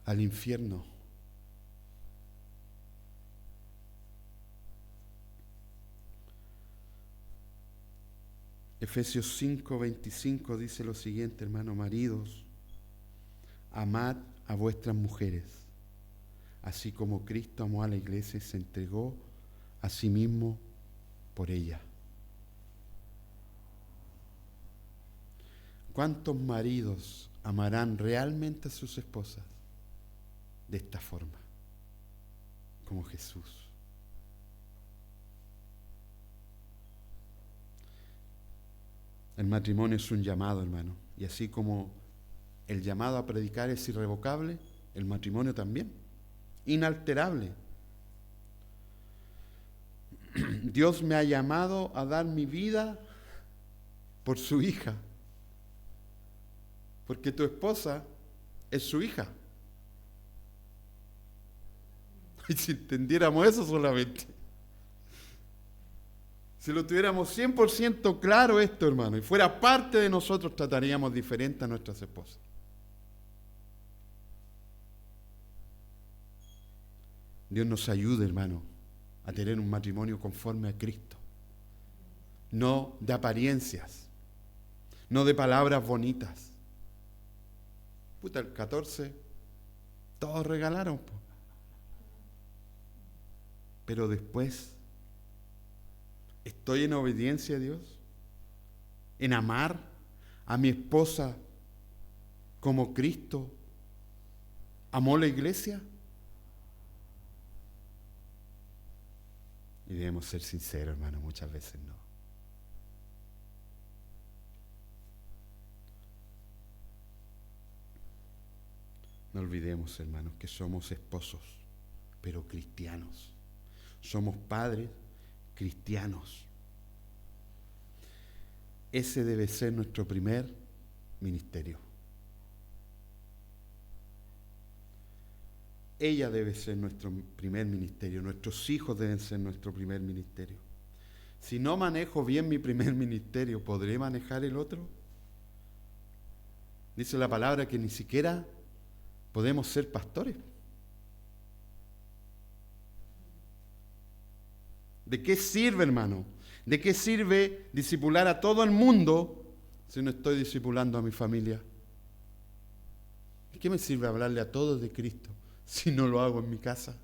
al infierno. Efesios 5:25 dice lo siguiente, hermano: maridos, amad a vuestras mujeres, así como Cristo amó a la iglesia y se entregó a sí mismo por ella. ¿Cuántos maridos amarán realmente a sus esposas de esta forma? Como Jesús. El matrimonio es un llamado, hermano. Y así como el llamado a predicar es irrevocable, el matrimonio también. Inalterable. Dios me ha llamado a dar mi vida por su hija. Porque tu esposa es su hija. Y si entendiéramos eso solamente. Si lo tuviéramos 100% claro esto, hermano, y fuera parte de nosotros, trataríamos diferente a nuestras esposas. Dios nos ayude, hermano, a tener un matrimonio conforme a Cristo. No de apariencias, no de palabras bonitas. Puta, el 14, todos regalaron. Pero después, ¿estoy en obediencia a Dios? ¿En amar a mi esposa como Cristo amó la iglesia? Y debemos ser sinceros, hermano, muchas veces no. No olvidemos, hermanos, que somos esposos, pero cristianos. Somos padres cristianos. Ese debe ser nuestro primer ministerio. Ella debe ser nuestro primer ministerio. Nuestros hijos deben ser nuestro primer ministerio. Si no manejo bien mi primer ministerio, ¿podré manejar el otro? Dice la palabra que ni siquiera podemos ser pastores. ¿De qué sirve, hermano? ¿De qué sirve discipular a todo el mundo si no estoy discipulando a mi familia? ¿De qué me sirve hablarle a todos de Cristo si no lo hago en mi casa?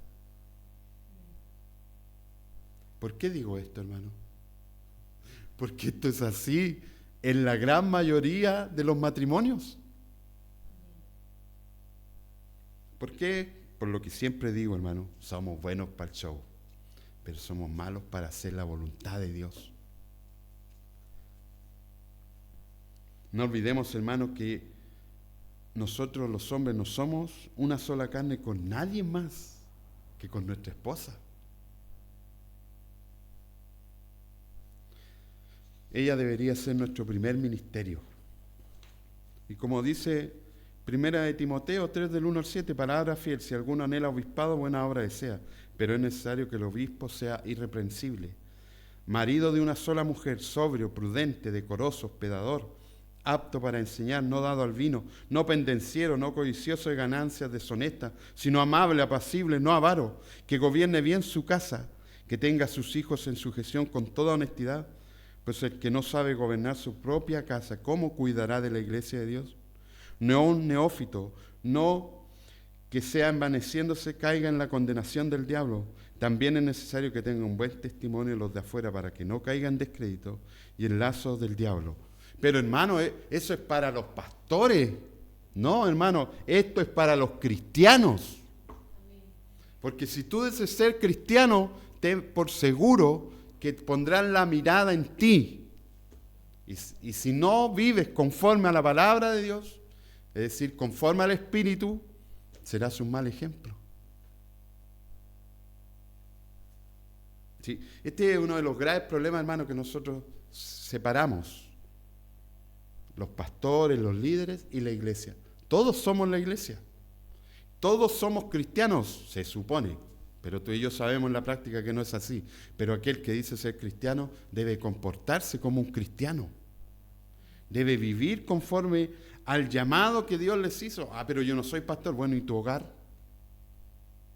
¿Por qué digo esto, hermano? Porque esto es así en la gran mayoría de los matrimonios. ¿Por qué? Por lo que siempre digo, hermano, somos buenos para el show, pero somos malos para hacer la voluntad de Dios. No olvidemos, hermano, que nosotros los hombres no somos una sola carne con nadie más que con nuestra esposa. Ella debería ser nuestro primer ministerio. Y como dice Primera de Timoteo 3 del 1 al 7, palabra fiel, si alguno anhela obispado, buena obra desea, pero es necesario que el obispo sea irreprensible, marido de una sola mujer, sobrio, prudente, decoroso, hospedador, apto para enseñar, no dado al vino, no pendenciero, no codicioso de ganancias deshonestas, sino amable, apacible, no avaro, que gobierne bien su casa, que tenga a sus hijos en sujeción con toda honestidad, pues el que no sabe gobernar su propia casa, ¿cómo cuidará de la iglesia de Dios? No un neófito, no que sea envaneciéndose caiga en la condenación del diablo. También es necesario que tenga un buen testimonio los de afuera para que no caigan en descrédito y en lazos del diablo. Pero hermano, eso es para los pastores. No, hermano, esto es para los cristianos. Porque si tú deseas ser cristiano, ten por seguro que pondrán la mirada en ti. Y si no vives conforme a la palabra de Dios, es decir, conforme al Espíritu, serás un mal ejemplo. ¿Sí? Este es uno de los graves problemas, hermano, que nosotros separamos. Los pastores, los líderes y la iglesia. Todos somos la iglesia. Todos somos cristianos, se supone. Pero tú y yo sabemos en la práctica que no es así. Pero aquel que dice ser cristiano debe comportarse como un cristiano. Debe vivir conforme al llamado que Dios les hizo. Ah, pero yo no soy pastor. Bueno, ¿y tu hogar?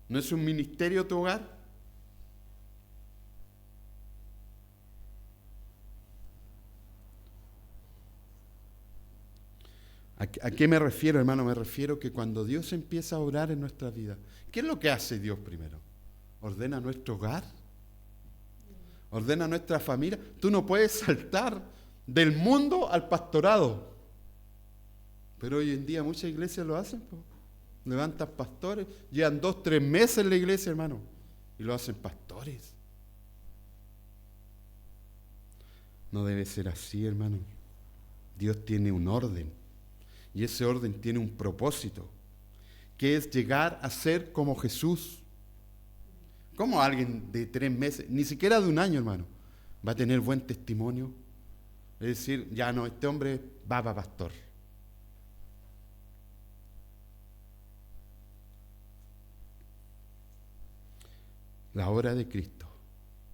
¿No es un ministerio tu hogar? ¿A qué me refiero, hermano? Me refiero que cuando Dios empieza a obrar en nuestra vida, ¿qué es lo que hace Dios primero? Ordena nuestro hogar, ordena nuestra familia. Tú no puedes saltar del mundo al pastorado. Pero hoy en día muchas iglesias lo hacen, po. Levantan pastores, llevan 2, 3 meses en la iglesia, hermano, y lo hacen pastores. No debe ser así, hermano. Dios tiene un orden, y ese orden tiene un propósito, que es llegar a ser como Jesús. ¿Cómo alguien de 3 meses, ni siquiera de un año, hermano, va a tener buen testimonio? Es decir, ya no, este hombre va para pastor. La obra de Cristo,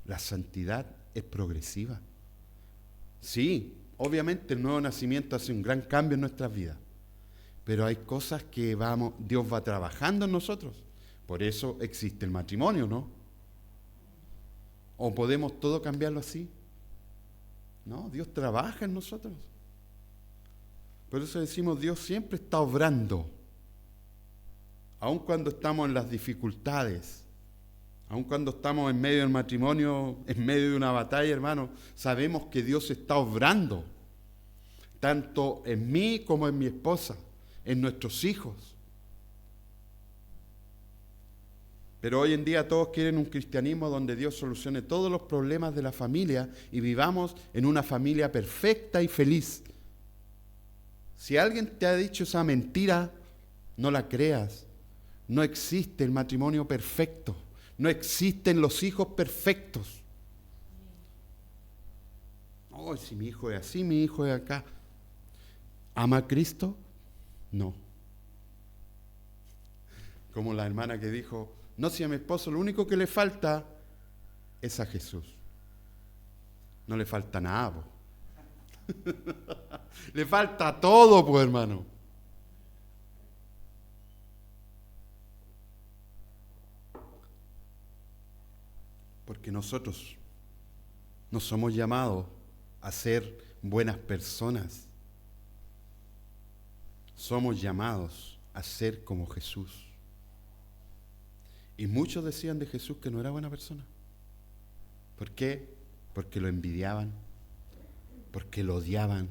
la santidad es progresiva. Sí, obviamente el nuevo nacimiento hace un gran cambio en nuestras vidas, pero hay cosas que Dios va trabajando en nosotros. Por eso existe el matrimonio, ¿no? ¿O podemos todo cambiarlo así? No, Dios trabaja en nosotros. Por eso decimos, Dios siempre está obrando, aun cuando estamos en las dificultades. Aun cuando estamos en medio del matrimonio, en medio de una batalla, hermano, sabemos que Dios está obrando, tanto en mí como en mi esposa, en nuestros hijos. Pero hoy en día todos quieren un cristianismo donde Dios solucione todos los problemas de la familia y vivamos en una familia perfecta y feliz. Si alguien te ha dicho esa mentira, no la creas. No existe el matrimonio perfecto. No existen los hijos perfectos. Oh, si mi hijo es así, mi hijo es acá. ¿Ama a Cristo? No. Como la hermana que dijo, no, si a mi esposo lo único que le falta es a Jesús. No le falta nada, po. Le falta todo, pues, hermano. Porque nosotros no somos llamados a ser buenas personas. Somos llamados a ser como Jesús. Y muchos decían de Jesús que no era buena persona. ¿Por qué? Porque lo envidiaban, porque lo odiaban,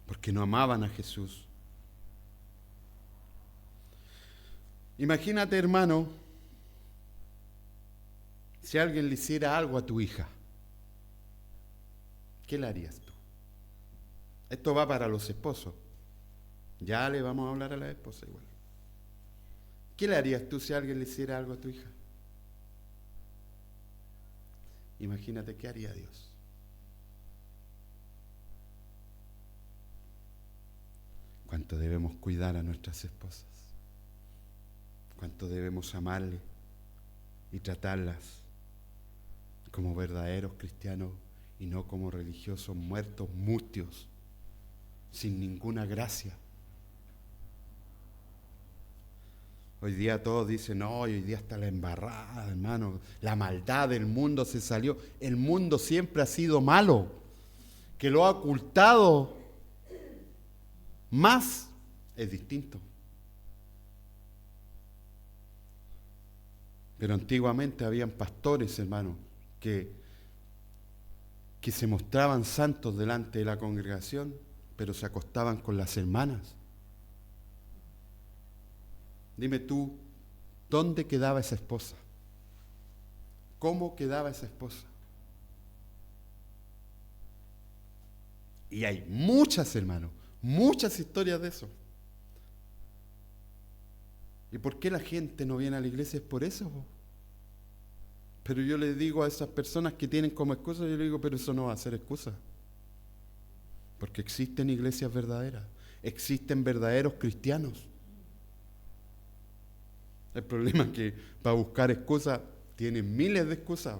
porque no amaban a Jesús. Imagínate, hermano, si alguien le hiciera algo a tu hija, ¿qué le harías tú? Esto va para los esposos. Ya le vamos a hablar a la esposa igual. ¿Qué le harías tú si alguien le hiciera algo a tu hija? Imagínate qué haría Dios. Cuánto debemos cuidar a nuestras esposas. Cuánto debemos amarles y tratarlas como verdaderos cristianos y no como religiosos muertos, mustios, sin ninguna gracia. Hoy día todos dicen, no, hoy día está la embarrada, hermano, la maldad del mundo se salió. El mundo siempre ha sido malo, que lo ha ocultado más es distinto. Pero antiguamente habían pastores, hermano, que se mostraban santos delante de la congregación, pero se acostaban con las hermanas. Dime tú, ¿dónde quedaba esa esposa? ¿Cómo quedaba esa esposa? Y hay muchas, hermanos, muchas historias de eso. ¿Y por qué la gente no viene a la iglesia? Es por eso. Pero yo le digo a esas personas que tienen como excusa, yo le digo, pero eso no va a ser excusa. Porque existen iglesias verdaderas, existen verdaderos cristianos. El problema es que para buscar excusas tienen miles de excusas.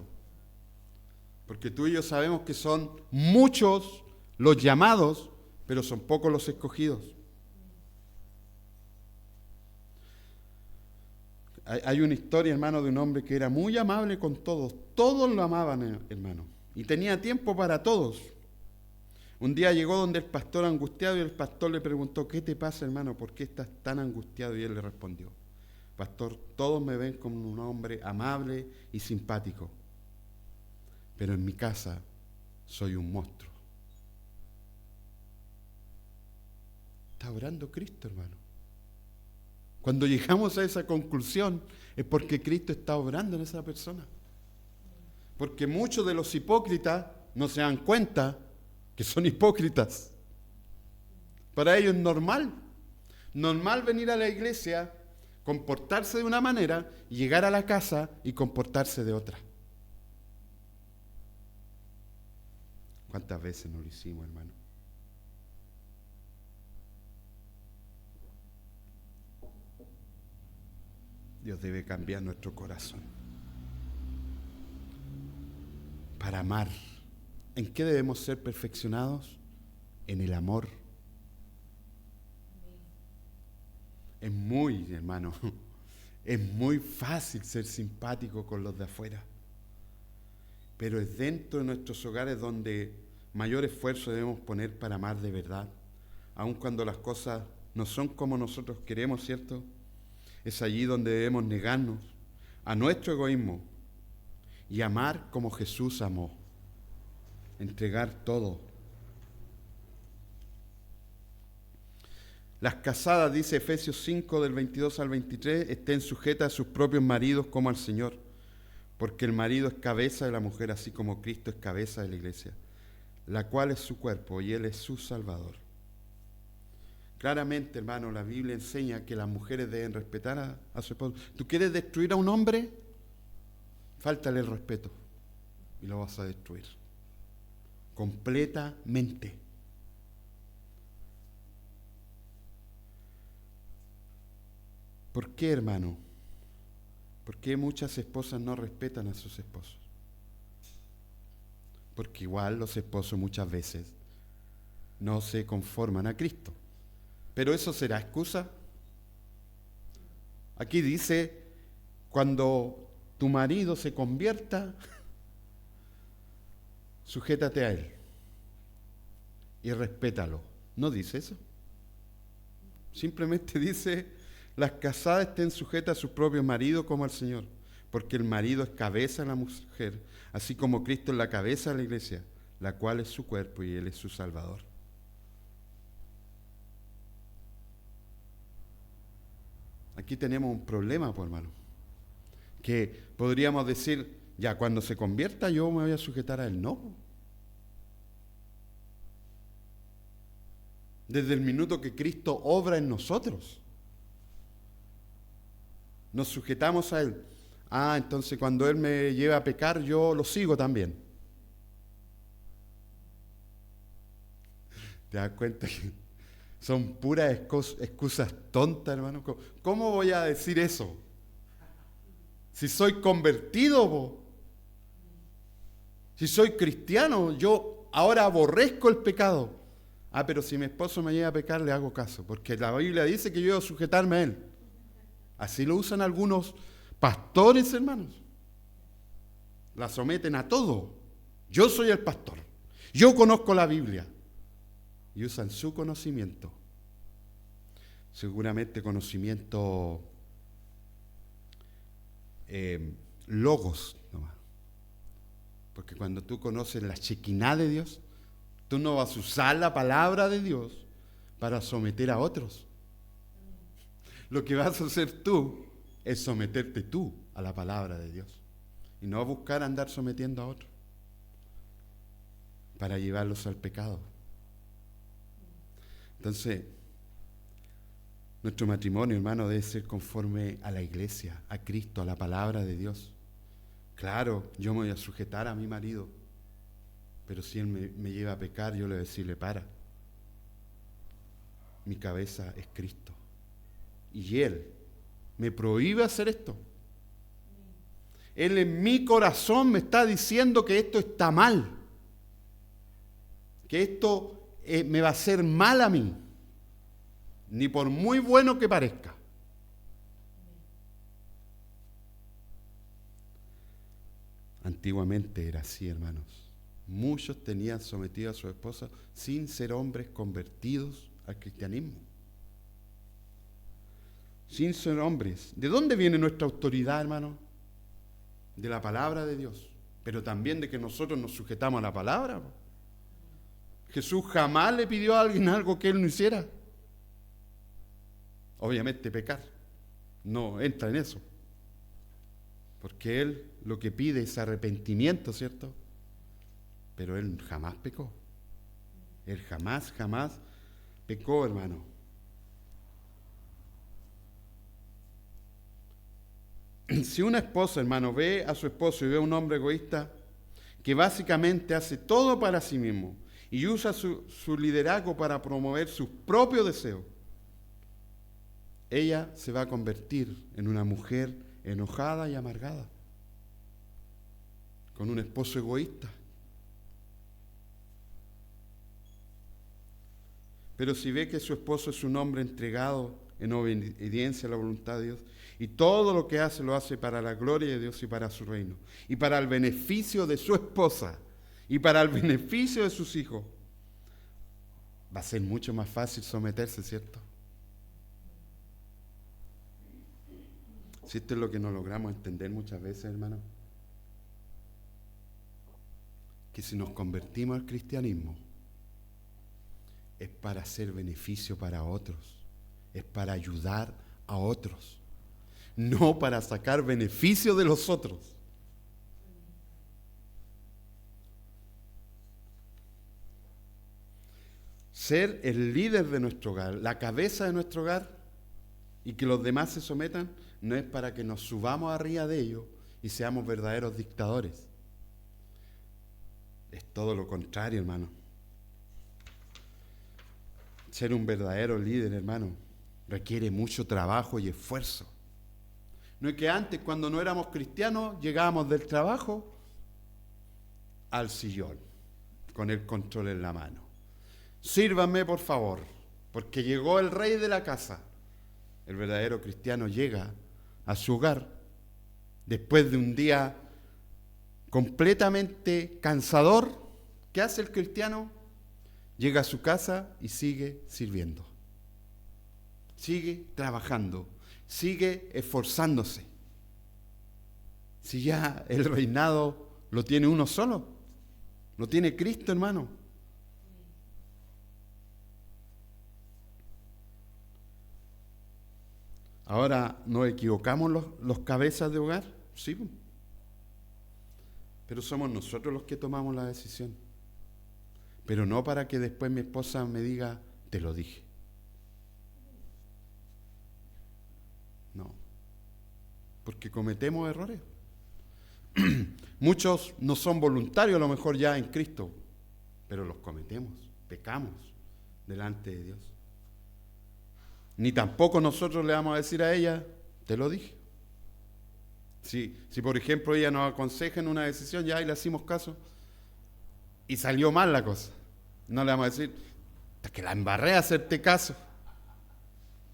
Porque tú y yo sabemos que son muchos los llamados, pero son pocos los escogidos. Hay una historia, hermano, de un hombre que era muy amable con todos. Todos lo amaban, hermano. Y tenía tiempo para todos. Un día llegó donde el pastor angustiado y el pastor le preguntó, ¿qué te pasa, hermano? ¿Por qué estás tan angustiado? Y él le respondió, pastor, todos me ven como un hombre amable y simpático, pero en mi casa soy un monstruo. Está orando Cristo, hermano. Cuando llegamos a esa conclusión es porque Cristo está obrando en esa persona. Porque muchos de los hipócritas no se dan cuenta que son hipócritas. Para ellos es normal venir a la iglesia, comportarse de una manera, y llegar a la casa y comportarse de otra. ¿Cuántas veces no lo hicimos, hermano? Dios debe cambiar nuestro corazón para amar. ¿En qué debemos ser perfeccionados? En el amor. Es muy, hermano, es muy fácil ser simpático con los de afuera, pero es dentro de nuestros hogares donde mayor esfuerzo debemos poner para amar de verdad, aun cuando las cosas no son como nosotros queremos, ¿cierto? Es allí donde debemos negarnos a nuestro egoísmo y amar como Jesús amó, entregar todo. Las casadas, dice Efesios 5, del 22 al 23, estén sujetas a sus propios maridos como al Señor, porque el marido es cabeza de la mujer, así como Cristo es cabeza de la iglesia, la cual es su cuerpo y Él es su Salvador. Claramente, hermano, la Biblia enseña que las mujeres deben respetar a su esposo. ¿Tú quieres destruir a un hombre? Fáltale el respeto y lo vas a destruir completamente. ¿Por qué, hermano? ¿Por qué muchas esposas no respetan a sus esposos? Porque igual los esposos muchas veces no se conforman a Cristo. ¿Pero eso será excusa? Aquí dice, cuando tu marido se convierta, sujétate a él y respétalo. ¿No dice eso? Simplemente dice, las casadas estén sujetas a su propio marido como al Señor, porque el marido es cabeza de la mujer, así como Cristo es la cabeza de la iglesia, la cual es su cuerpo y Él es su Salvador. Aquí tenemos un problema, pues, hermano, que podríamos decir, ya cuando se convierta yo me voy a sujetar a él. No. Desde el minuto que Cristo obra en nosotros, nos sujetamos a Él. Entonces cuando Él me lleva a pecar, yo lo sigo también. ¿Te das cuenta que son puras excusas tontas, hermano? ¿Cómo voy a decir eso? Si soy convertido, si soy cristiano, yo ahora aborrezco el pecado. Pero si mi esposo me lleva a pecar, le hago caso, porque la Biblia dice que yo debo sujetarme a él. Así lo usan algunos pastores, hermanos. La someten a todo. Yo soy el pastor. Yo conozco la Biblia. Y usan su conocimiento. Seguramente conocimiento logos nomás. Porque cuando tú conoces la Shekinah de Dios, tú no vas a usar la palabra de Dios para someter a otros. Lo que vas a hacer tú es someterte tú a la palabra de Dios. Y no buscar andar sometiendo a otros para llevarlos al pecado. Entonces, nuestro matrimonio, hermano, debe ser conforme a la iglesia, a Cristo, a la palabra de Dios. Claro, yo me voy a sujetar a mi marido, pero si él me lleva a pecar, yo le voy a decirle, para. Mi cabeza es Cristo. Y Él me prohíbe hacer esto. Él en mi corazón me está diciendo que esto está mal. Que esto me va a hacer mal a mí. Ni por muy bueno que parezca. Antiguamente era así, hermanos. muchos tenían sometido a su esposa sin ser hombres convertidos al cristianismo. Sin ser hombres. ¿De dónde viene nuestra autoridad, hermano? De la palabra de Dios, pero también de que nosotros nos sujetamos a la palabra. Jesús jamás le pidió a alguien algo que él no hiciera. Obviamente pecar no entra en eso, porque él lo que pide es arrepentimiento, ¿cierto? Pero él jamás pecó. Él jamás pecó, hermano. Si una esposa, hermano, ve a su esposo y ve a un hombre egoísta que básicamente hace todo para sí mismo y usa su liderazgo para promover sus propios deseos, ella se va a convertir en una mujer enojada y amargada, con un esposo egoísta. Pero si ve que su esposo es un hombre entregado en obediencia a la voluntad de Dios, y todo lo que hace lo hace para la gloria de Dios y para su reino, y para el beneficio de su esposa, y para el beneficio de sus hijos, va a ser mucho más fácil someterse, ¿cierto? Si esto es lo que no logramos entender muchas veces, hermano, que si nos convertimos al cristianismo, es para hacer beneficio para otros, es para ayudar a otros, no para sacar beneficio de los otros. Ser el líder de nuestro hogar, la cabeza de nuestro hogar, y que los demás se sometan, no es para que nos subamos arriba de ellos y seamos verdaderos dictadores. Es todo lo contrario, hermano. Ser un verdadero líder, hermano, requiere mucho trabajo y esfuerzo. No es que antes, cuando no éramos cristianos, llegábamos del trabajo al sillón, con el control en la mano. Sírvanme, por favor, porque llegó el rey de la casa. El verdadero cristiano llega a su hogar después de un día completamente cansador. ¿Qué hace el cristiano? Llega a su casa y sigue sirviendo. Sigue trabajando. Sigue esforzándose. Si ya el reinado lo tiene uno solo, lo tiene Cristo, hermano. Ahora, ¿nos equivocamos los cabezas de hogar? Sí. Pero somos nosotros los que tomamos la decisión. Pero no para que después mi esposa me diga, te lo dije. No. Porque cometemos errores. Muchos no son voluntarios a lo mejor ya en Cristo, pero los cometemos, pecamos delante de Dios. Ni tampoco nosotros le vamos a decir a ella, te lo dije. Si por ejemplo ella nos aconseja en una decisión, ya y le hacemos caso, y salió mal la cosa, no le vamos a decir, que la embarré a hacerte caso,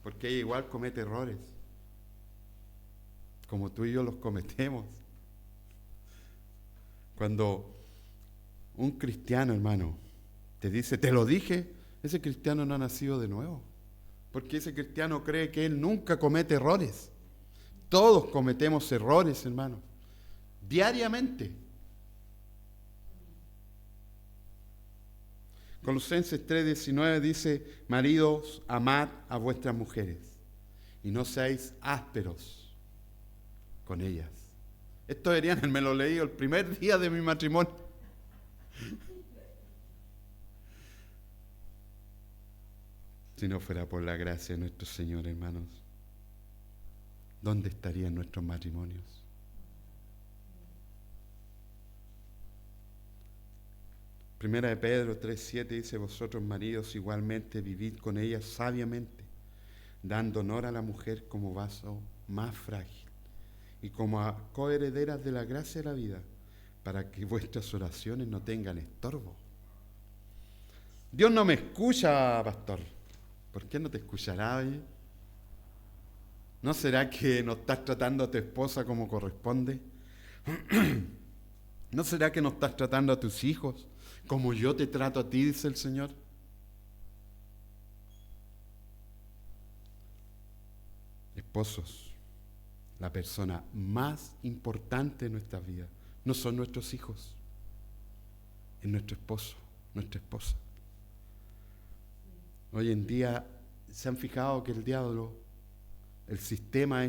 porque ella igual comete errores, como tú y yo los cometemos. Cuando un cristiano, hermano, te dice, te lo dije, ese cristiano no ha nacido de nuevo. Porque ese cristiano cree que él nunca comete errores. Todos cometemos errores, hermano, diariamente. Colosenses 3:19 dice, maridos, amad a vuestras mujeres y no seáis ásperos con ellas. Esto deberían, me lo leí el primer día de mi matrimonio. Si no fuera por la gracia de nuestro Señor, hermanos, ¿dónde estarían nuestros matrimonios? Primera de Pedro 3:7 dice, vosotros maridos igualmente vivid con ellas sabiamente, dando honor a la mujer como vaso más frágil y como a coherederas de la gracia de la vida, para que vuestras oraciones no tengan estorbo. Dios no me escucha, pastor. ¿Por qué no te escuchará hoy? ¿No será que no estás tratando a tu esposa como corresponde? ¿No será que no estás tratando a tus hijos como yo te trato a ti, dice el Señor? Esposos, la persona más importante en nuestras vidas no son nuestros hijos, es nuestro esposo, nuestra esposa. Hoy en día, ¿se han fijado que el diablo, el sistema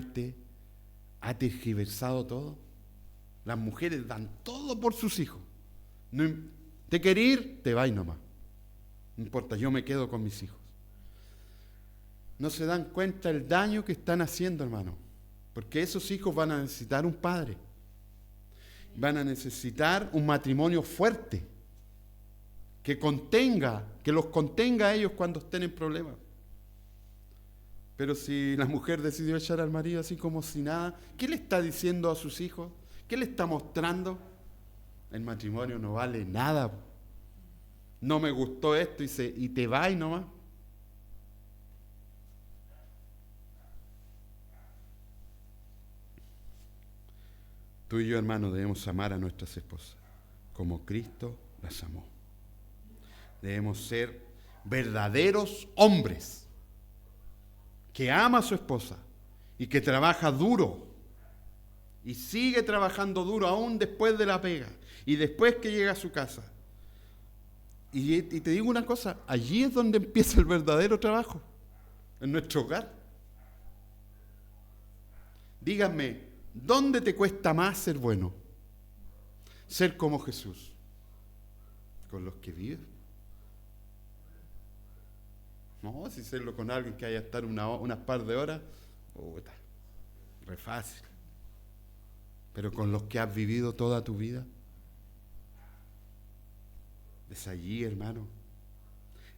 ha tergiversado todo? Las mujeres dan todo por sus hijos. No, ¿te querés ir? Te vas nomás. No importa, yo me quedo con mis hijos. No se dan cuenta el daño que están haciendo, hermano. Porque esos hijos van a necesitar un padre. Van a necesitar un matrimonio fuerte. Que los contenga a ellos cuando estén en problemas. Pero si la mujer decidió echar al marido así como si nada, ¿qué le está diciendo a sus hijos? ¿Qué le está mostrando? El matrimonio no vale nada. No me gustó esto y te vas nomás. Tú y yo, hermano, debemos amar a nuestras esposas como Cristo las amó. Debemos ser verdaderos hombres que ama a su esposa y que trabaja duro y sigue trabajando duro aún después de la pega y después que llega a su casa. Y te digo una cosa, allí es donde empieza el verdadero trabajo, en nuestro hogar. Díganme, ¿dónde te cuesta más ser bueno? Ser como Jesús. Con los que vives. No, si serlo con alguien que haya estar unas par de horas, puta, re fácil. Pero con los que has vivido toda tu vida. Es allí, hermano.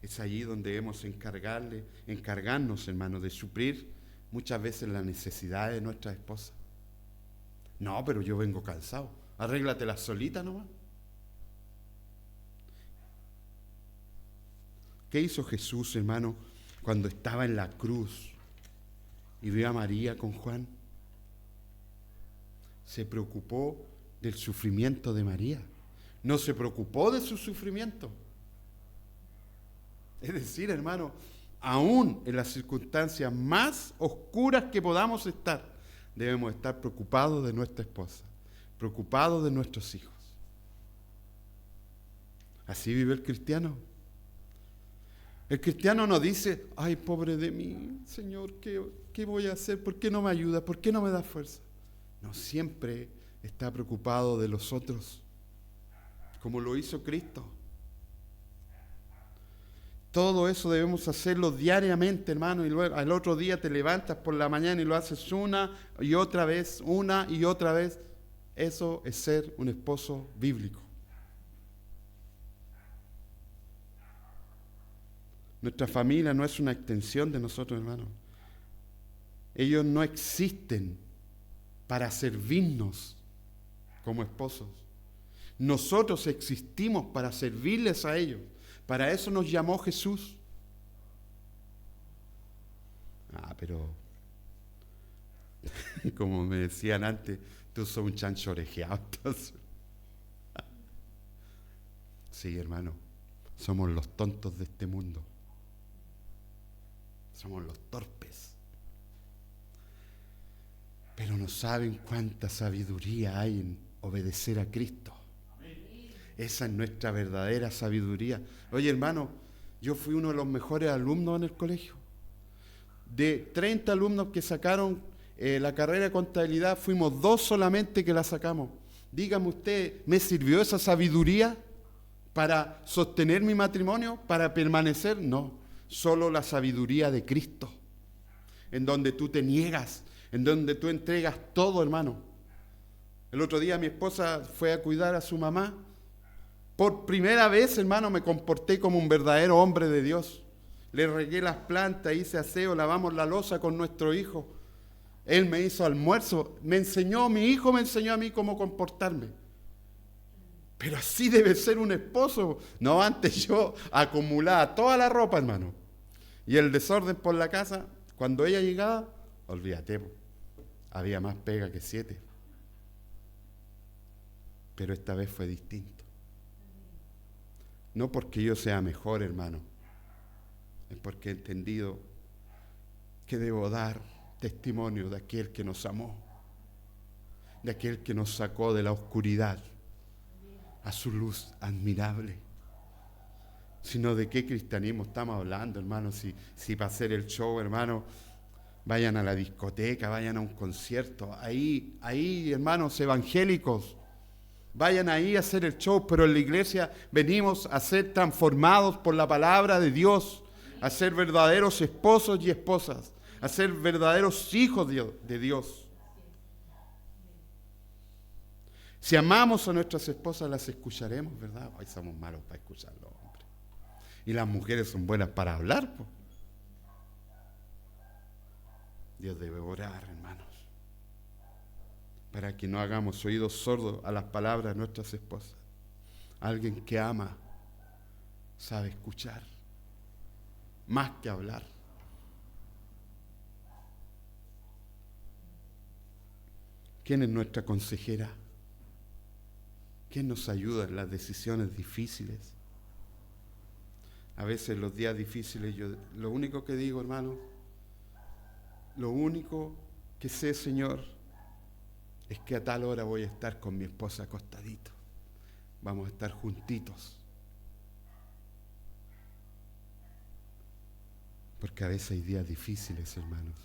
Es allí donde debemos encargarnos, hermano, de suplir muchas veces las necesidades de nuestras esposas. No, pero yo vengo cansado. Arréglatela solita nomás. ¿Qué hizo Jesús, hermano, cuando estaba en la cruz y vio a María con Juan? Se preocupó del sufrimiento de María. No se preocupó de su sufrimiento. Es decir, hermano, aún en las circunstancias más oscuras que podamos estar, debemos estar preocupados de nuestra esposa, preocupados de nuestros hijos. Así vive el cristiano. El cristiano no dice, ay, pobre de mí, Señor, ¿qué voy a hacer? ¿Por qué no me ayuda? ¿Por qué no me da fuerza? No, siempre está preocupado de los otros, como lo hizo Cristo. Todo eso debemos hacerlo diariamente, hermano, y luego al otro día te levantas por la mañana y lo haces una y otra vez. Eso es ser un esposo bíblico. Nuestra familia no es una extensión de nosotros, hermano. Ellos no existen para servirnos como esposos. Nosotros existimos para servirles a ellos. Para eso nos llamó Jesús. Pero como me decían antes, tú sos un chancho orejeado. Entonces. Sí, hermano, somos los tontos de este mundo. Somos los torpes. Pero no saben cuánta sabiduría hay en obedecer a Cristo. Esa es nuestra verdadera sabiduría. Oye, hermano, yo fui uno de los mejores alumnos en el colegio. De 30 alumnos que sacaron la carrera de contabilidad, fuimos 2 solamente que la sacamos. Dígame usted, ¿me sirvió esa sabiduría para sostener mi matrimonio, para permanecer? No, solo la sabiduría de Cristo, en donde tú te niegas, en donde tú entregas todo, hermano. El otro día mi esposa fue a cuidar a su mamá. Por primera vez, hermano, me comporté como un verdadero hombre de Dios. Le regué las plantas, hice aseo, lavamos la loza con nuestro hijo. Él me hizo almuerzo, mi hijo me enseñó a mí cómo comportarme. Pero así debe ser un esposo. No, antes yo acumulaba toda la ropa, hermano. Y el desorden por la casa, cuando ella llegaba, olvídate, había más pega que 7. pero esta vez fue distinto. No porque yo sea mejor, hermano, es porque he entendido que debo dar testimonio de aquel que nos amó, de aquel que nos sacó de la oscuridad a su luz admirable. Sino de qué cristianismo estamos hablando, hermano, si para hacer el show, hermano, vayan a la discoteca, vayan a un concierto, ahí, hermanos evangélicos, vayan ahí a hacer el show, pero en la iglesia venimos a ser transformados por la palabra de Dios, a ser verdaderos esposos y esposas, a ser verdaderos hijos de Dios. Si amamos a nuestras esposas, las escucharemos, ¿verdad? Hoy somos malos para escucharlo, hombre. Y las mujeres son buenas para hablar, pues. Dios debe orar, hermanos, para que no hagamos oídos sordos a las palabras de nuestras esposas. Alguien que ama sabe escuchar, más que hablar. ¿Quién es nuestra consejera? ¿Quién nos ayuda en las decisiones difíciles? A veces los días difíciles, yo lo único que digo, hermano, lo único que sé, Señor, es que a tal hora voy a estar con mi esposa acostadito. Vamos a estar juntitos. Porque a veces hay días difíciles, hermanos,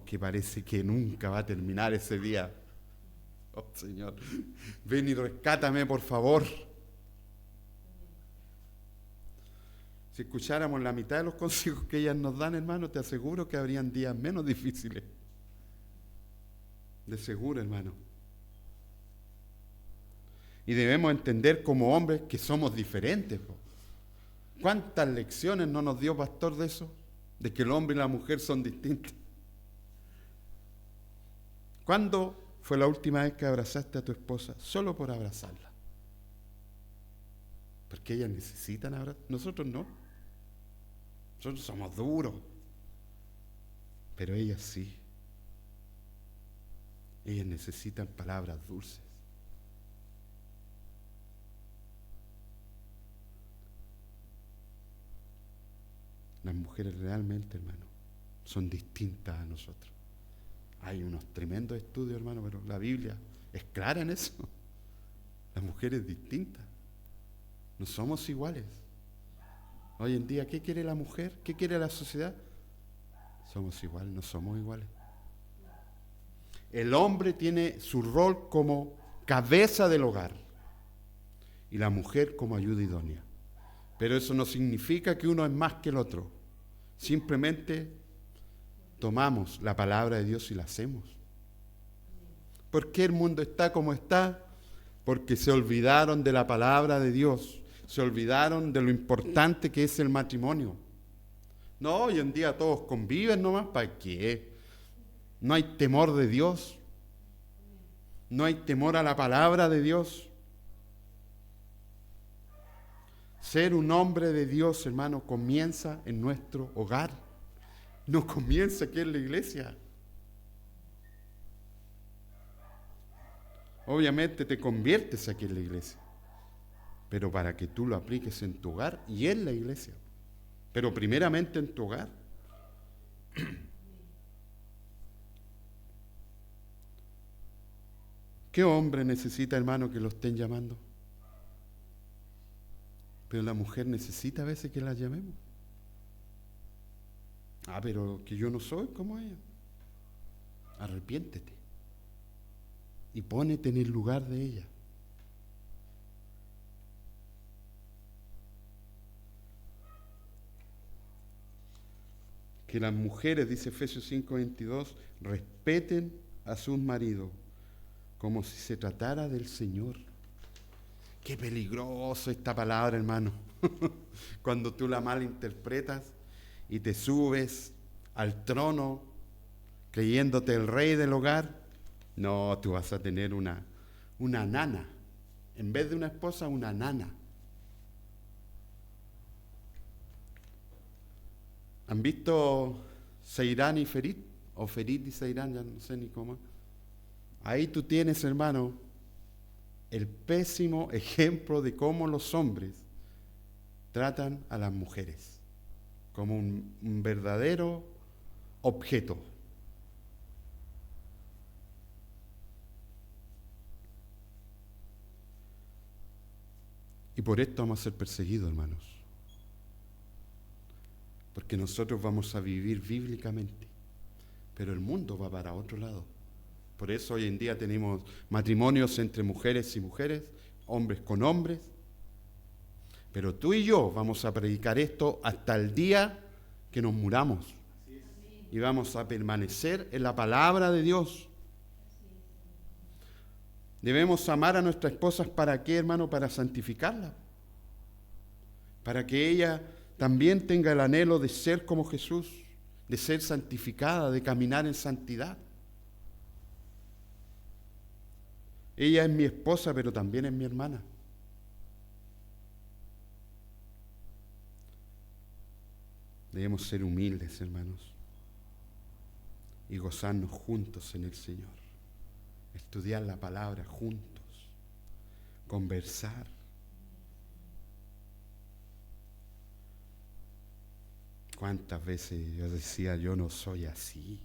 que parece que nunca va a terminar ese día. Oh, Señor, ven y rescátame, por favor. Si escucháramos la mitad de los consejos que ellas nos dan, hermano, te aseguro que habrían días menos difíciles. De seguro, hermano. Y debemos entender como hombres que somos diferentes. ¿Cuántas lecciones no nos dio pastor de eso? De que el hombre y la mujer son distintos. ¿Cuándo fue la última vez que abrazaste a tu esposa? Solo por abrazarla. Porque ellas necesitan abrazar. Nosotros no. Nosotros somos duros. Pero ellas sí. Ellas necesitan palabras dulces. Las mujeres realmente, hermano, son distintas a nosotros. Hay unos tremendos estudios, hermano, pero la Biblia es clara en eso. Las mujeres distintas. No somos iguales. Hoy en día, ¿qué quiere la mujer? ¿Qué quiere la sociedad? Somos iguales, no somos iguales. El hombre tiene su rol como cabeza del hogar y la mujer como ayuda idónea. Pero eso no significa que uno es más que el otro. Simplemente tomamos la palabra de Dios y la hacemos. ¿Por qué el mundo está como está? Porque se olvidaron de la palabra de Dios. Se olvidaron de lo importante que es el matrimonio. No, hoy en día todos conviven nomás. ¿Para qué? No hay temor de Dios. No hay temor a la palabra de Dios. Ser un hombre de Dios, hermano, comienza en nuestro hogar. No comienza aquí en la iglesia. Obviamente te conviertes aquí en la iglesia, pero para que tú lo apliques en tu hogar y en la iglesia. Pero primeramente en tu hogar. ¿Qué hombre necesita, hermano, que lo estén llamando? Pero la mujer necesita a veces que la llamemos. Pero que yo no soy como ella. Arrepiéntete y pónete en el lugar de ella. Que las mujeres, dice Efesios 5:22, respeten a sus maridos como si se tratara del Señor. Qué peligroso esta palabra, hermano. Cuando tú la malinterpretas y te subes al trono creyéndote el rey del hogar. No, tú vas a tener una nana. En vez de una esposa, una nana. ¿Han visto Seirán y Ferit? O Ferit y Seirán, ya no sé ni cómo. Ahí tú tienes, hermano, el pésimo ejemplo de cómo los hombres tratan a las mujeres, como un verdadero objeto. Y por esto vamos a ser perseguidos, hermanos. Porque nosotros vamos a vivir bíblicamente, pero el mundo va para otro lado. Por eso hoy en día tenemos matrimonios entre mujeres y mujeres, hombres con hombres. Pero tú y yo vamos a predicar esto hasta el día que nos muramos. Y vamos a permanecer en la palabra de Dios. Debemos amar a nuestras esposas, ¿para qué, hermano? Para santificarla. Para que ella también tenga el anhelo de ser como Jesús, de ser santificada, de caminar en santidad. Ella es mi esposa, pero también es mi hermana. Debemos ser humildes, hermanos, y gozarnos juntos en el Señor. Estudiar la palabra juntos, conversar. ¿Cuántas veces yo decía, yo no soy así?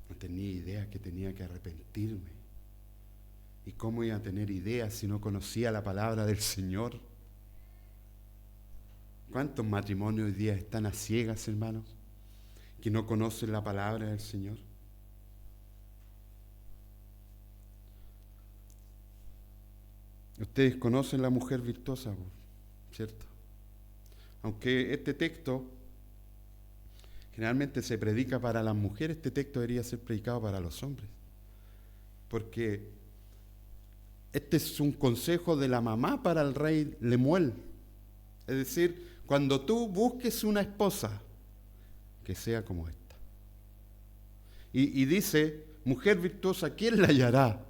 No tenía idea que tenía que arrepentirme. ¿Y cómo iba a tener idea si no conocía la palabra del Señor? ¿Cuántos matrimonios hoy día están a ciegas, hermanos, que no conocen la palabra del Señor? Ustedes conocen la mujer virtuosa, ¿cierto? Aunque este texto generalmente se predica para las mujeres, este texto debería ser predicado para los hombres. Porque este es un consejo de la mamá para el rey Lemuel. Es decir, cuando tú busques una esposa, que sea como esta. Y dice, mujer virtuosa, ¿quién la hallará?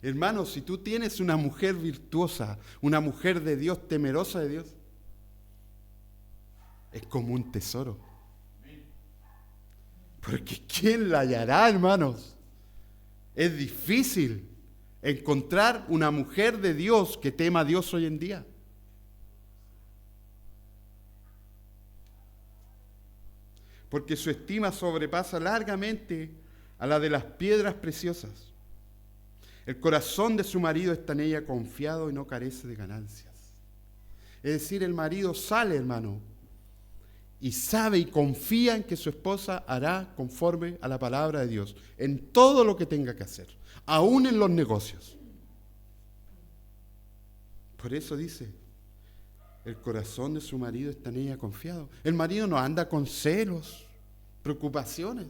Hermano, si tú tienes una mujer virtuosa, una mujer de Dios, temerosa de Dios, es como un tesoro. Porque ¿quién la hallará, hermanos? Es difícil encontrar una mujer de Dios que tema a Dios hoy en día. Porque su estima sobrepasa largamente a la de las piedras preciosas. El corazón de su marido está en ella confiado y no carece de ganancias. Es decir, el marido sale, hermano, y sabe y confía en que su esposa hará conforme a la palabra de Dios, en todo lo que tenga que hacer, aún en los negocios. Por eso dice, el corazón de su marido está en ella confiado. El marido no anda con celos, preocupaciones,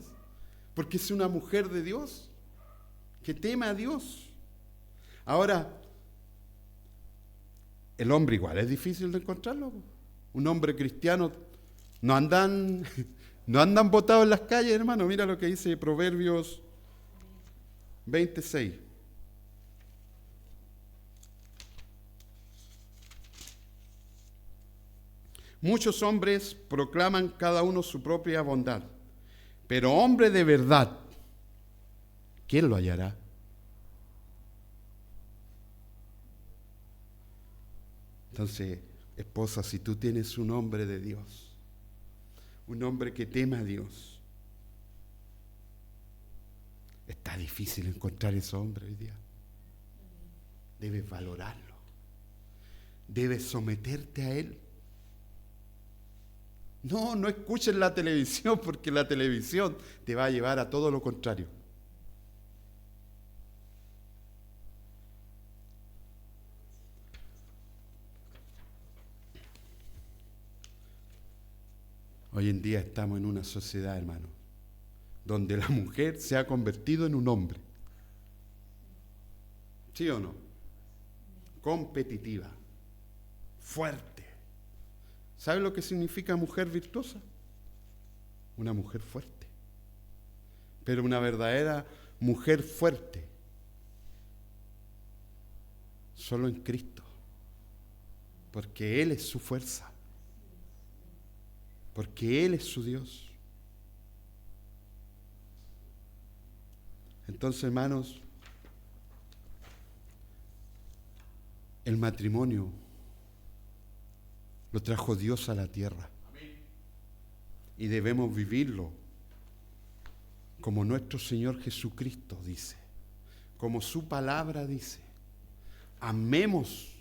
porque es una mujer de Dios, que teme a Dios. Ahora, el hombre igual es difícil de encontrarlo. Un hombre cristiano no andan botados en las calles, hermano. Mira lo que dice Proverbios 26. Muchos hombres proclaman cada uno su propia bondad, pero hombre de verdad, ¿quién lo hallará? Entonces, esposa, si tú tienes un hombre de Dios, un hombre que tema a Dios, está difícil encontrar ese hombre hoy día. Debes valorarlo, debes someterte a él. No escuches la televisión, porque la televisión te va a llevar a todo lo contrario. Hoy en día estamos en una sociedad, hermano, donde la mujer se ha convertido en un hombre. ¿Sí o no? Competitiva, fuerte. ¿Sabe lo que significa mujer virtuosa? Una mujer fuerte. Pero una verdadera mujer fuerte, solo en Cristo, porque Él es su fuerza. Porque Él es su Dios. Entonces, hermanos, El matrimonio lo trajo Dios a la tierra. Y debemos vivirlo como nuestro Señor Jesucristo dice, como su palabra dice. Amemos,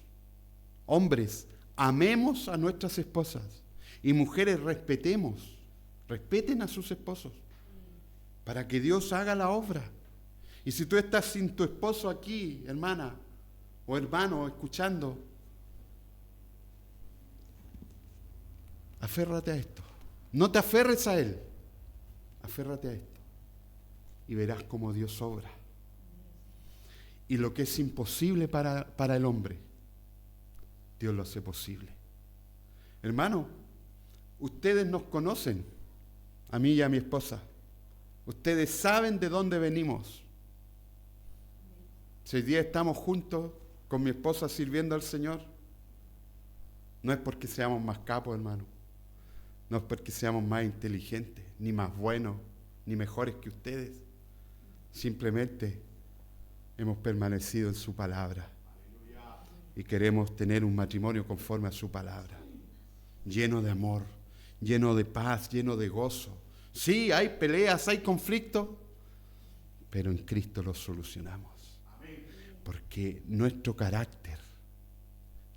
hombres, amemos a nuestras esposas. Y mujeres, respeten a sus esposos, para que Dios haga la obra. Y si tú estás sin tu esposo aquí, hermana o hermano, escuchando, aférrate a esto. No te aferres a él, aférrate a esto. Y verás cómo Dios obra. Y lo que es imposible para el hombre, Dios lo hace posible. Hermano, ustedes nos conocen, a mí y a mi esposa. Ustedes saben de dónde venimos. Si hoy día estamos juntos con mi esposa sirviendo al Señor, no es porque seamos más capos, hermano. No es porque seamos más inteligentes, ni más buenos, ni mejores que ustedes. Simplemente hemos permanecido en su palabra. Y queremos tener un matrimonio conforme a su palabra. Lleno de amor, lleno de paz, lleno de gozo. Sí, hay peleas, hay conflictos, pero en Cristo los solucionamos. Porque nuestro carácter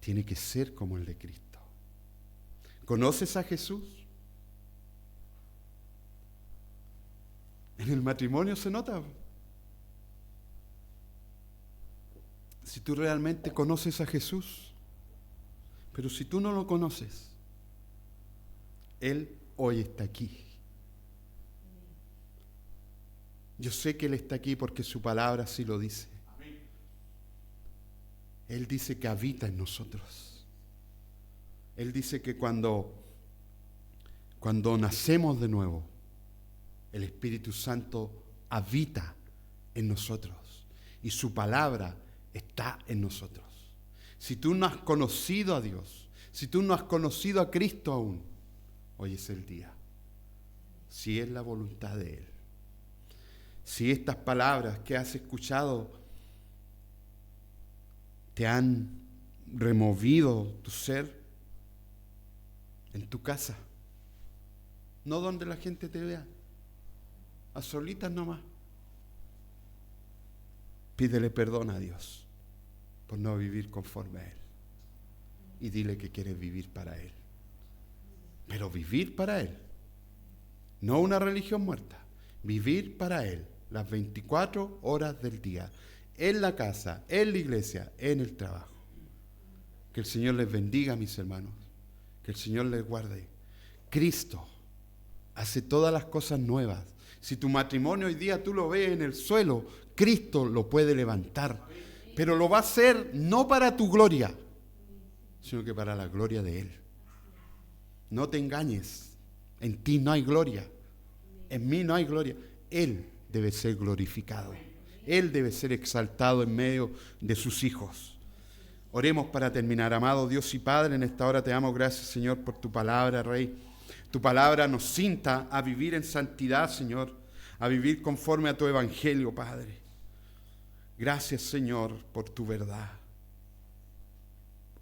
tiene que ser como el de Cristo. ¿Conoces a Jesús? En el matrimonio se nota. Si tú realmente conoces a Jesús, pero si tú no lo conoces, Él hoy está aquí. Yo sé que Él está aquí porque su palabra así lo dice. Él dice que habita en nosotros. Él dice que cuando nacemos de nuevo, el Espíritu Santo habita en nosotros y su palabra está en nosotros. Si tú no has conocido a Dios, si tú no has conocido a Cristo aún, hoy es el día. Si es la voluntad de Él. Si estas palabras que has escuchado te han removido tu ser en tu casa, no donde la gente te vea, a solitas nomás. Pídele perdón a Dios por no vivir conforme a Él. Y dile que quieres vivir para Él. Pero vivir para Él. No una religión muerta. Vivir para Él las 24 horas del día. En la casa, en la iglesia, en el trabajo. Que el Señor les bendiga, mis hermanos. Que el Señor les guarde. Cristo hace todas las cosas nuevas. Si tu matrimonio hoy día tú lo ves en el suelo, Cristo lo puede levantar. Pero lo va a hacer no para tu gloria, sino que para la gloria de Él. No te engañes. En ti no hay gloria. En mí no hay gloria. Él debe ser glorificado. Él debe ser exaltado en medio de sus hijos. Oremos para terminar. Amado Dios y Padre, en esta hora te damos gracias, Señor, por tu palabra, Rey. Tu palabra nos cinta a vivir en santidad, Señor, a vivir conforme a tu evangelio, Padre. Gracias, Señor, por tu verdad.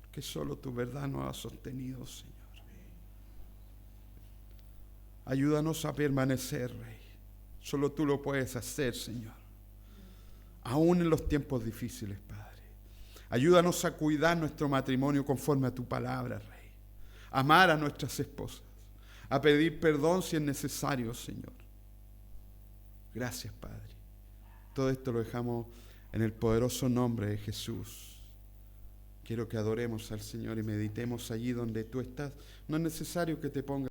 Porque solo tu verdad nos ha sostenido, Señor. Ayúdanos a permanecer, Rey. Solo tú lo puedes hacer, Señor. Aún en los tiempos difíciles, Padre. Ayúdanos a cuidar nuestro matrimonio conforme a tu palabra, Rey. Amar a nuestras esposas. A pedir perdón si es necesario, Señor. Gracias, Padre. Todo esto lo dejamos en el poderoso nombre de Jesús. Quiero que adoremos al Señor y meditemos allí donde tú estás. No es necesario que te pongas